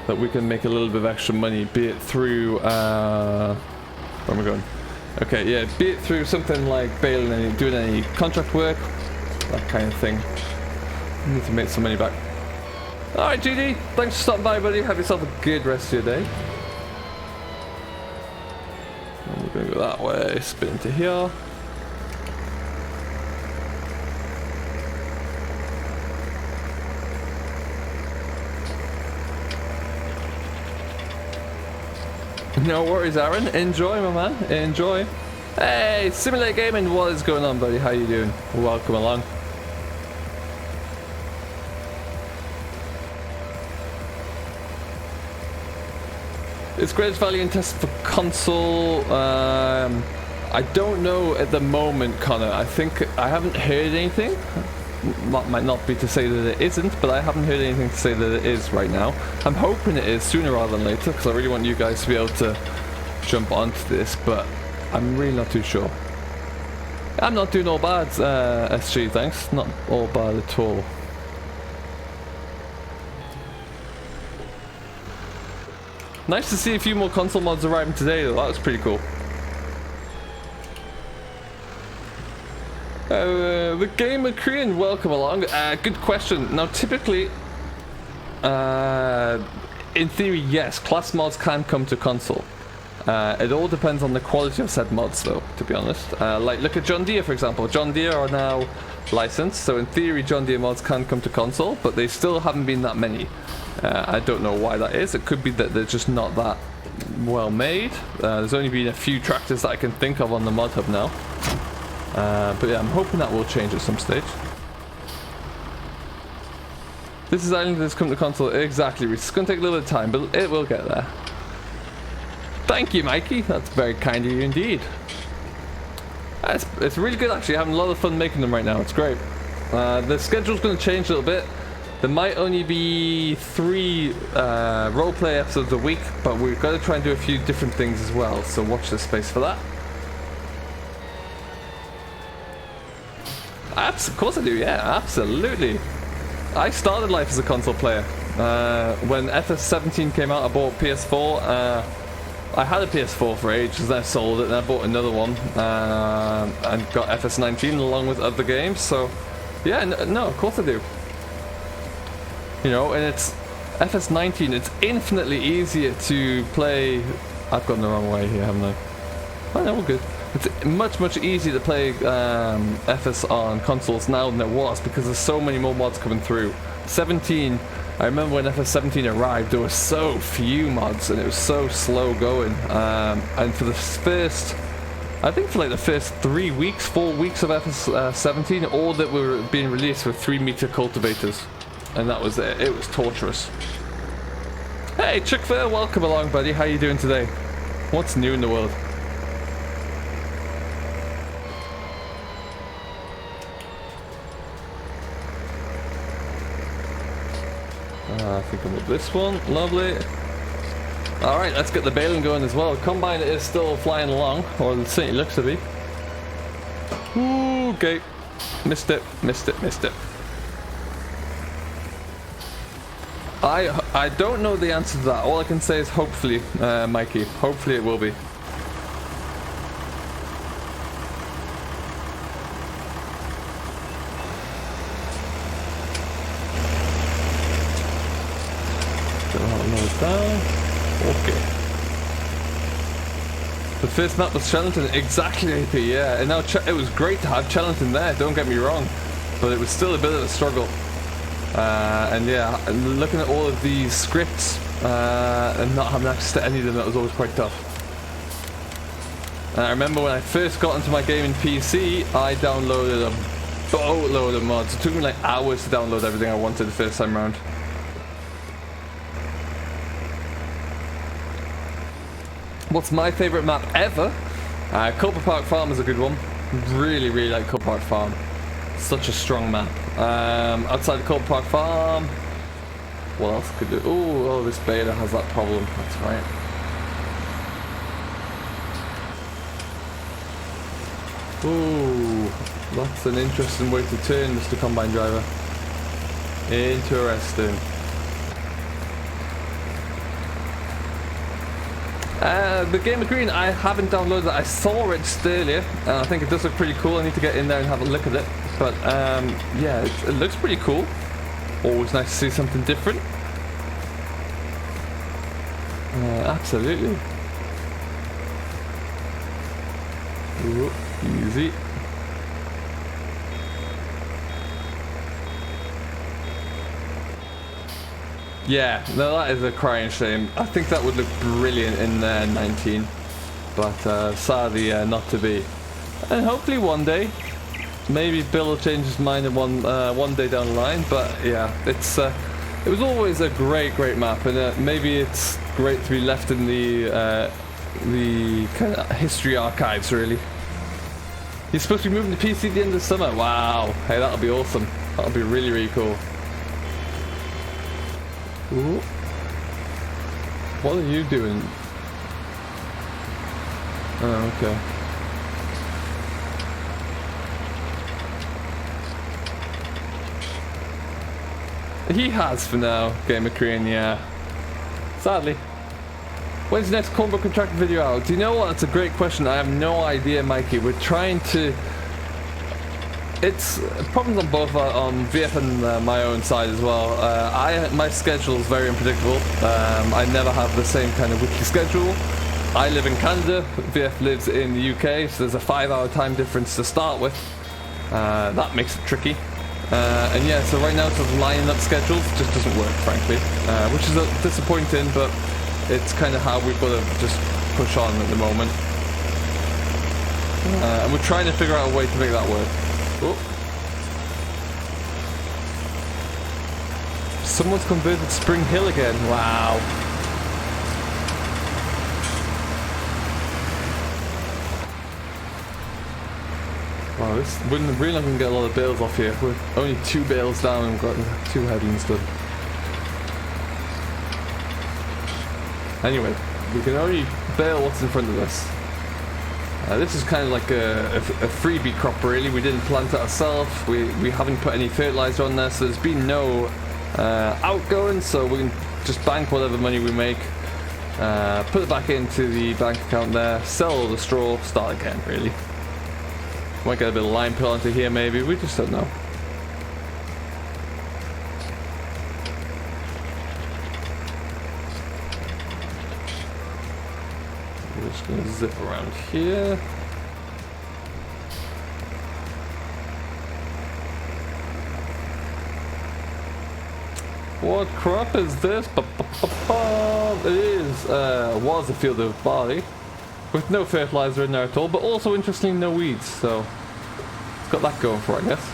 that we can make a little bit of extra money, be it through, where am I going? Okay, yeah, be it through something like Baling, doing any contract work, that kind of thing. We need to make some money back. Alright, GD, thanks for stopping by, buddy. Have yourself a good rest of your day. And we're going to go that way, spin into here. No worries, Aaron. Enjoy, my man. Enjoy. Hey, Simulate Gaming, what is going on, buddy? How you doing? Welcome along. Is Greenwich Valley in test for console? I don't know at the moment, Connor. I think I haven't heard anything. Might not be to say that it isn't, but I haven't heard anything to say that it is right now. I'm hoping it is sooner rather than later, because I really want you guys to be able to jump onto this, but I'm really not too sure. I'm not doing all bad, SG, thanks. Not all bad at all. Nice to see a few more console mods arriving today, though. That was pretty cool. The Gamer Korean, welcome along. Good question. Now, typically, in theory, yes, class mods can come to console. It all depends on the quality of said mods, though, to be honest. Like, look at John Deere, for example. John Deere are now licensed, so in theory, John Deere mods can come to console, but they still haven't been that many. I don't know why that is. It could be that they're just not that well made. There's only been a few tractors that I can think of on the mod hub now. But yeah, I'm hoping that will change at some stage. This is Island that's come to console. Exactly, it's going to take a little bit of time, but it will get there. Thank you, Mikey. That's very kind of you indeed. It's really good, actually. Having a lot of fun making them right now. It's great. The schedule's going to change a little bit. There might only be 3 roleplay episodes a week, but we've got to try and do a few different things as well. So watch this space for that. Of course I do, yeah, absolutely. I started life as a console player. When FS17 came out, I bought PS4. I had a PS4 for ages, then I sold it, and I bought another one. And got FS19 along with other games, so... Yeah, no, of course I do. You know, and it's... FS19, it's infinitely easier to play... I've gone the wrong way here, haven't I? Oh, no, we're good. It's much easier to play FS on consoles now than it was, because there's so many more mods coming through. 17, I remember when FS17 arrived, there were so few mods and it was so slow going. And for the first, I think for like the first 3 weeks, 4 weeks of FS17, all that were being released were 3-meter cultivators. And that was it. It was torturous. Hey, Chick-fil-A, welcome along, buddy. How you doing today? What's new in the world? I think I'm with this one. Lovely. Alright, let's get the Baling going as well. Combine is still flying along, or it certainly looks to be. Ooh, okay. Missed it. I don't know the answer to that. All I can say is hopefully, Mikey. Hopefully it will be. Okay. The first map was Chellington, exactly, AP, yeah. And now it was great to have Chellington there, don't get me wrong. But it was still a bit of a struggle. And yeah, looking at all of these scripts and not having access to any of them, that was always quite tough. And I remember when I first got into my gaming PC, I downloaded a boatload of mods. It took me like hours to download everything I wanted the first time around. What's my favourite map ever? Culper Park Farm is a good one. Really like Culper Park Farm. Such a strong map. Outside of Culper Park Farm, what else could do? Oh, this Bale has that problem. That's right. Ooh, that's an interesting way to turn, Mr. Combine Driver. Interesting. The Game of Green, I haven't downloaded it. I saw it earlier, and I think it does look pretty cool. I need to get in there and have a look at it. But yeah, it looks pretty cool. Always nice to see something different. Absolutely. Ooh, easy. Yeah, no, that is a crying shame. I think that would look brilliant in 19, but sadly not to be. And hopefully one day, maybe Bill will change his mind in one day down the line. But yeah, it was always a great map, and maybe it's great to be left in the kind of history archives, really. He's supposed to be moving to PC at the end of the summer. Wow. Hey, that'll be awesome. That'll be really, really cool. Ooh. What are you doing? Oh, okay. He has for now, Gamer Korean, yeah. Sadly. When's the next Cornbrook contract video out? Do you know what? That's a great question. I have no idea, Mikey. We're trying to... It's problems on both on VF and my own side as well. My schedule is very unpredictable. I never have the same kind of weekly schedule. I live in Canada. VF lives in the UK, so there's a 5-hour time difference to start with. That makes it tricky. And yeah, so right now sort of lining up schedules just doesn't work, frankly, which is disappointing, but it's kind of how we've got to just push on at the moment. And we're trying to figure out a way to make that work. Oh. Someone's converted to Spring Hill again. Wow. Wow, we're really not going to get a lot of bales off here. We're only 2 bales down and we've got 2 headlands done. Anyway, we can only bale what's in front of us. This is kind of like a freebie crop, really. We didn't plant it ourselves. We haven't put any fertilizer on there, so there's been no outgoing, so we can just bank whatever money we make, put it back into the bank account there, sell all the straw, start again, really. Might get a bit of lime put onto here, maybe. We just don't know. We're just going to zip around here. What crop is this? It is, was a field of barley with no fertilizer in there at all, but also interestingly no weeds, so it's got that going for it, I guess.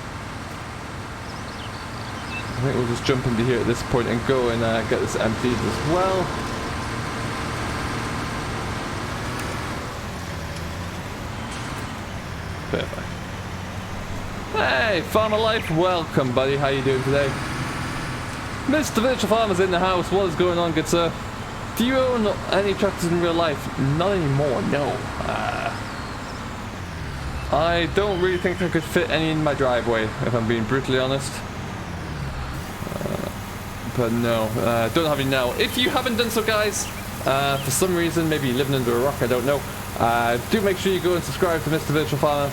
I think we'll just jump into here at this point and go and get this emptied as well. Perfect. Hey, Farmer Life, welcome, buddy. How you doing today? Mr. Virtual Farmer's in the house. What is going on, good sir? Do you own any tractors in real life? Not anymore, no. I don't really think I could fit any in my driveway, if I'm being brutally honest. But no, don't have any now. If you haven't done so, guys, for some reason, maybe you're living under a rock, I don't know. Do make sure you go and subscribe to Mr. Virtual Farmer.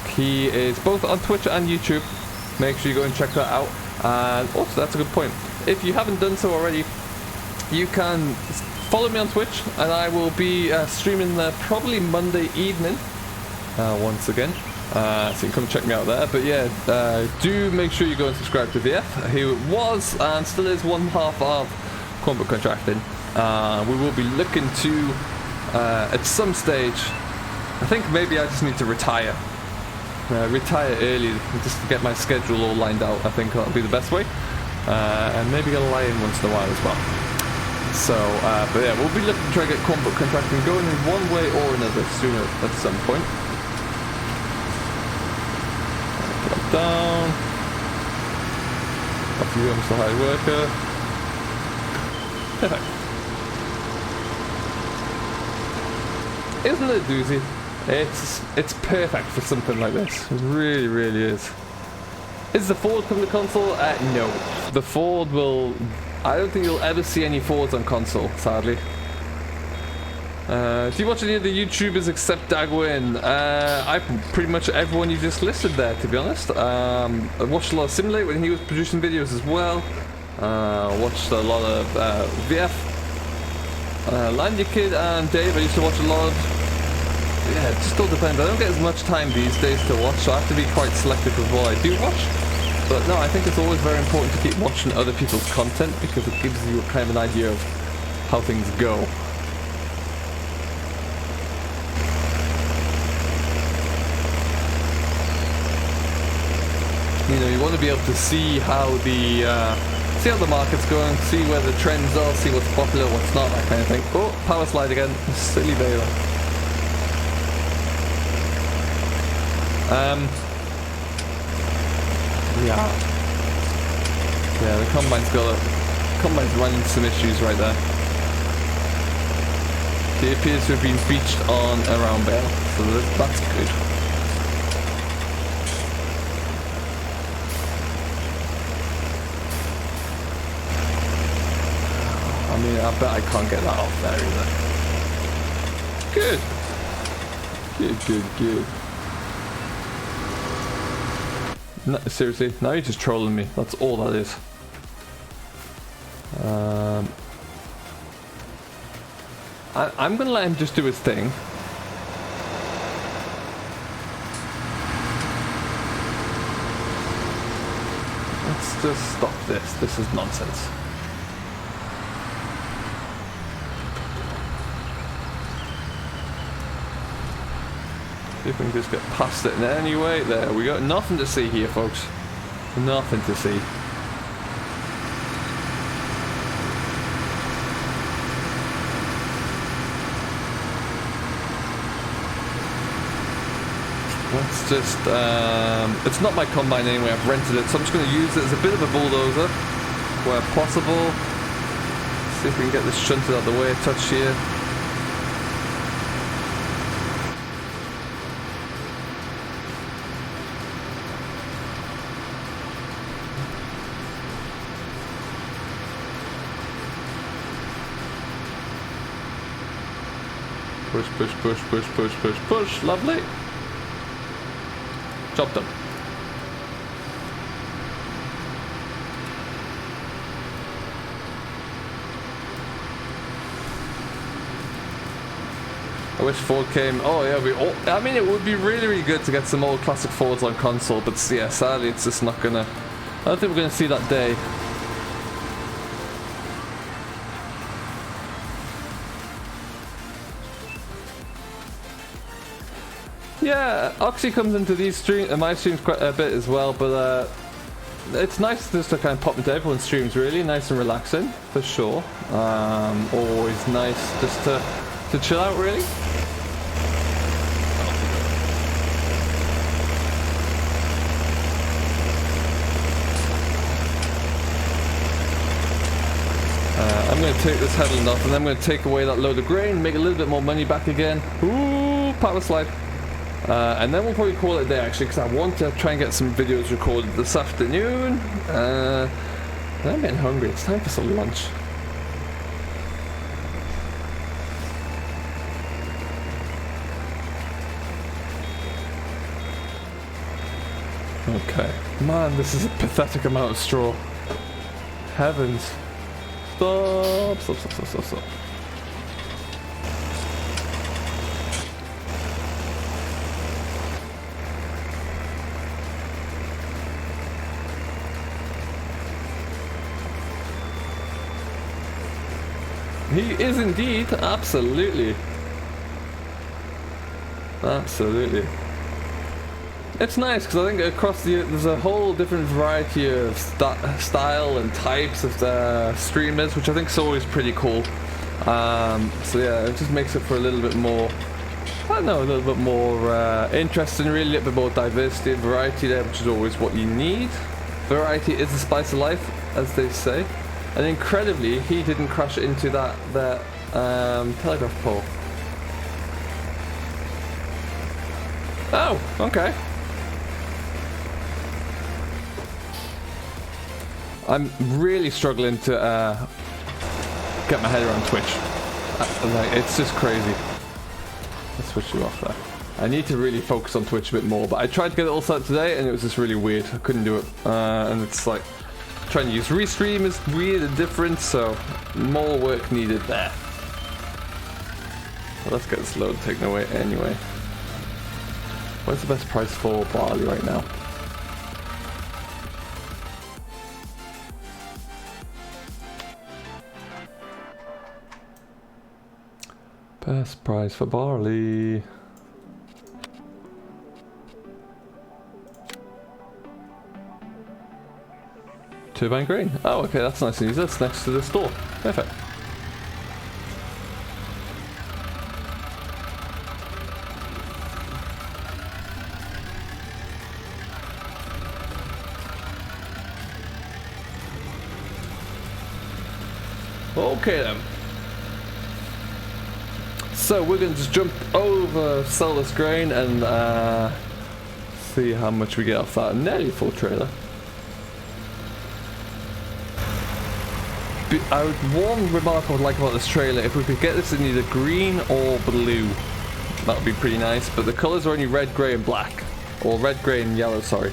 He is both on Twitch and YouTube. Make sure you go and check that out. And also, that's a good point. If you haven't done so already, you can follow me on Twitch, and I will be streaming there probably Monday evening once again. So you can come check me out there. But yeah, do make sure you go and subscribe to VF, who was and still is one half of Cornbrook Contracting. We will be looking to, at some stage, I think maybe I just need to retire. Retire early just to get my schedule all lined out. I think that'll be the best way. And maybe get a lie-in once in a while as well. So, but yeah, we'll be looking to try to get Cornbrook Contracting going in one way or another sooner at some point. Drop down. Off you go, Mr. Hard Worker. Perfect. Isn't it a doozy? It's perfect for something like this. It really, really is. Is the Ford coming to console? No. The Ford will... I don't think you'll ever see any Fords on console, sadly. Do you watch any of the YouTubers except Dagwin? I pretty much everyone you just listed there, to be honest. I watched a lot of Simulate when he was producing videos as well. Watched a lot of VF. Landy Kid and Dave, I used to watch a lot of... Yeah, it just all depends. I don't get as much time these days to watch, so I have to be quite selective with what I do watch. But no, I think it's always very important to keep watching other people's content because it gives you kind of an idea of how things go. You know, you want to be able to see how the see how the market's going, see where the trends are, see what's popular, what's not, that kind of thing. Oh, power slide again. Silly Bale. Yeah, the combine's running some issues right there. He appears to have been beached on around Bale, so that's good. I mean, I bet I can't get that off there either. Good. No, seriously, now you're just trolling me. That's all that is. I'm gonna let him just do his thing. Let's just stop this. This is nonsense. See if we can just get past it in any way. There we go. Nothing to see here, folks. Nothing to see. Let's just, it's not my combine anyway, I've rented it, so I'm just going to use it as a bit of a bulldozer where possible. See if we can get this shunted out the way a touch here. Push, lovely. Job done. I wish Ford came. Oh yeah, I mean, it would be really good to get some old classic Fords on console, but yeah, sadly it's just not gonna. I don't think we're gonna see that day. Yeah, Oxy comes into these my streams quite a bit as well, but it's nice just to kind of pop into everyone's streams, really nice and relaxing for sure. Always nice just to chill out, really. I'm going to take this headland off, and then I'm going to take away that load of grain, make a little bit more money back again. Ooh, power slide. And then we'll probably call it a day, actually, because I want to try and get some videos recorded this afternoon. And I'm getting hungry. It's time for some lunch. Okay. Man, this is a pathetic amount of straw. Heavens. Stop. He is indeed, absolutely. Absolutely. It's nice because I think across there's a whole different variety of style and types of streamers, which I think is always pretty cool. So yeah, it just makes it for a little bit more, I don't know, a little bit more interesting, really, a little bit more diversity and variety there, which is always what you need. Variety is the spice of life, as they say. And incredibly, he didn't crash into that telegraph pole. Oh, okay. I'm really struggling to get my head around Twitch. Like, it's just crazy. Let's switch you off there. I need to really focus on Twitch a bit more, but I tried to get it all set today, and it was just really weird. I couldn't do it, and it's like trying to use Restream is weird and different, so more work needed there. Well, let's get this load taken away anyway. What's the best price for barley right now? Best price for barley. Turbine grain. Oh, okay, that's nice and easy. That's next to the store. Perfect. Okay then. So we're going to just jump over, sell this grain, and see how much we get off that nearly full trailer. One remark I would like about this trailer, if we could get this in either green or blue, that would be pretty nice, but the colours are only red, grey and black. Or red, grey and yellow, sorry.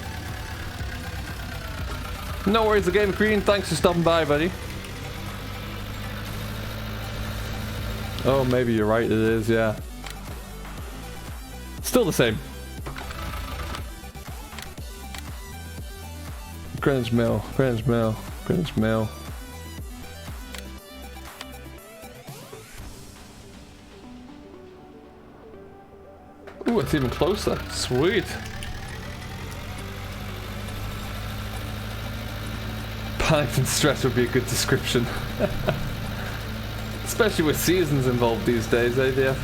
No worries, the game of green, thanks for stopping by, buddy. Oh, maybe you're right, it is, yeah. Still the same. Greenwich Mill, Greenwich Mill, Greenwich Mill. Ooh, it's even closer. Sweet. Panicked and stressed would be a good description. Especially with seasons involved these days, eh, dear?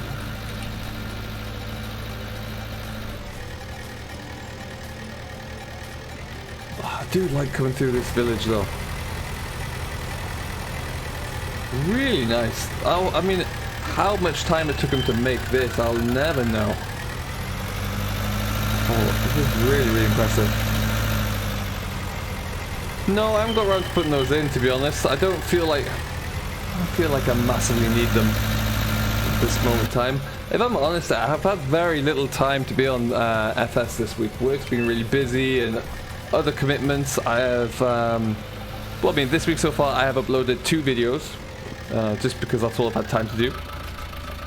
Oh, I do like coming through this village, though. Really nice. Oh, I mean, how much time it took him to make this, I'll never know. Oh, this is really, really impressive. No, I haven't got around to putting those in, to be honest. I feel like I massively need them at this moment in time. If I'm honest, I have had very little time to be on FS this week. Work's been really busy and other commitments. I have, well, I mean, this week so far I have uploaded 2 videos, just because that's all I've had time to do.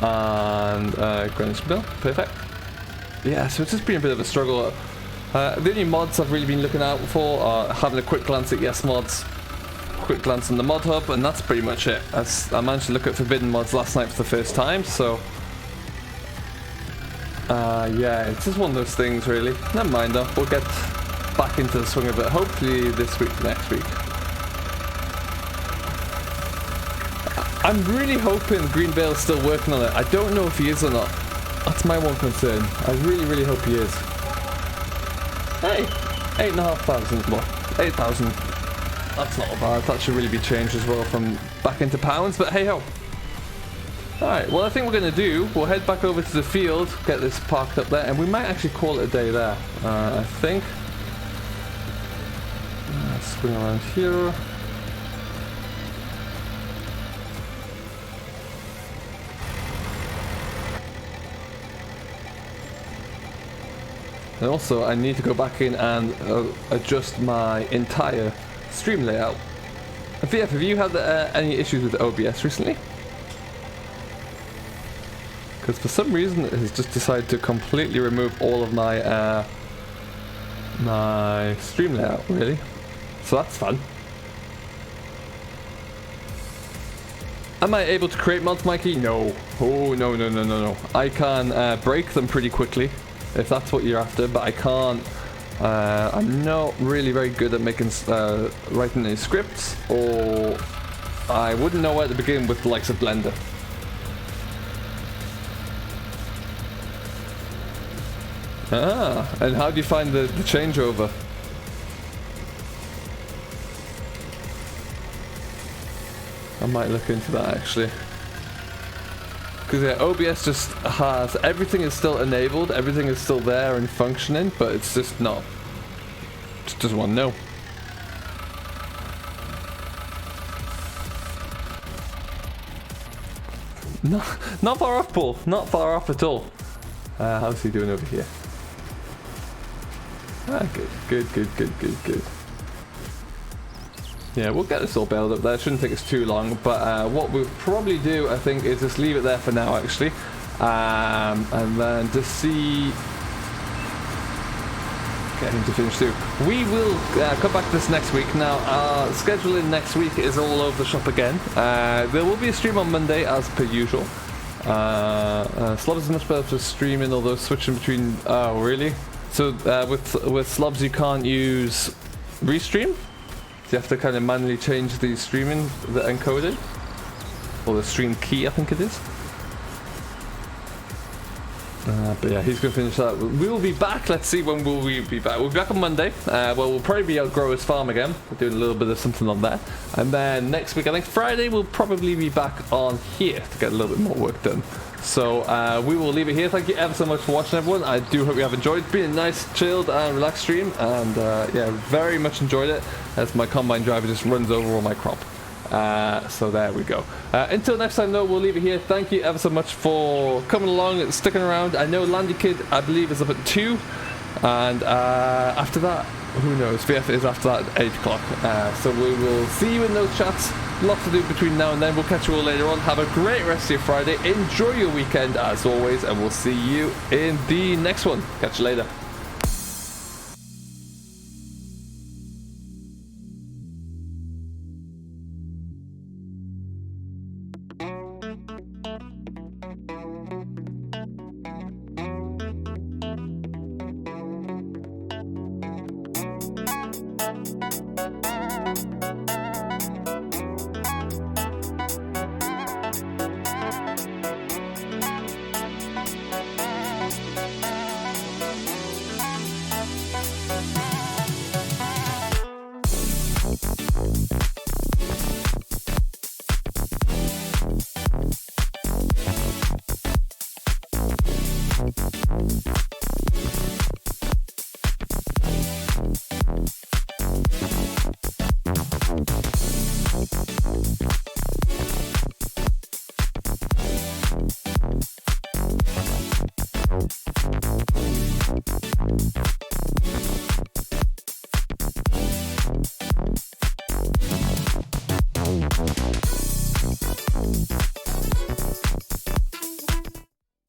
And Greenwich Valley, perfect. Yeah, so it's just been a bit of a struggle. The only mods I've really been looking out for are having a quick glance at Yes Mods, quick glance on the mod hub, and that's pretty much it. I managed to look at forbidden mods last night for the first time, so yeah, it's just one of those things really. Never mind though, we'll get back into the swing of it hopefully this week, next week. I'm really hoping Green Bale's still working on it. I don't know if he is or not. That's my one concern. I really, really hope he is. Hey, 8,500, well, 8,000. That's not bad. That should really be changed as well from back into pounds, but hey ho. Alright, well I think we're going to do, we'll head back over to the field, get this parked up there, and we might actually call it a day there, I think. Swing around here. And also, I need to go back in and adjust my entire stream layout. And VF, have you had any issues with OBS recently? Because for some reason it has just decided to completely remove all of my my stream layout, really. So that's fun. Am I able to create mods, Mikey? No. Oh, no, no, no, no, no. I can break them pretty quickly, if that's what you're after, but I can't. I'm not really very good at making writing any scripts, or I wouldn't know where to begin with the likes of Blender. Ah, and how do you find the changeover? I might look into that actually. Because yeah, OBS just has, everything is still enabled, everything is still there and functioning, but it's just not. Just doesn't want to know. Not far off, Paul. Not far off at all. How's he doing over here? Ah, good, good, good, good, good, good. Yeah, we'll get this all bailed up there. It shouldn't take us too long, but what we'll probably do, I think, is just leave it there for now, actually. And then to see... Get him to finish too. We will come back to this next week. Now, our scheduling next week is all over the shop again. There will be a stream on Monday, as per usual. Slobs is much better for streaming, although switching between... Oh, really? So, with Slobs you can't use Restream? you have to kind of manually change the streaming, the encoding, or the stream key, I think it is. But yeah, he's going to finish that. We'll be back. Let's see, when will we be back? We'll be back on Monday. Well, we'll probably be at Grower's Farm again. We're doing a little bit of something on there. And then next week, I think Friday, we'll probably be back on here to get a little bit more work done. So we will leave it here. Thank you ever so much for watching, everyone. I do hope you have enjoyed. It's been a nice, chilled and relaxed stream. And yeah, very much enjoyed it as my combine driver just runs over all my crop. So there we go. Until next time, though, we'll leave it here. Thank you ever so much for coming along and sticking around. I know Landy Kid, I believe, is up at 2, and after that, who knows? VF is after that at 8 o'clock. So we will see you in those chats. Lots to do between now and then. We'll catch you all later on. Have a great rest of your Friday. Enjoy your weekend as always, and we'll see you in the next one. Catch you later.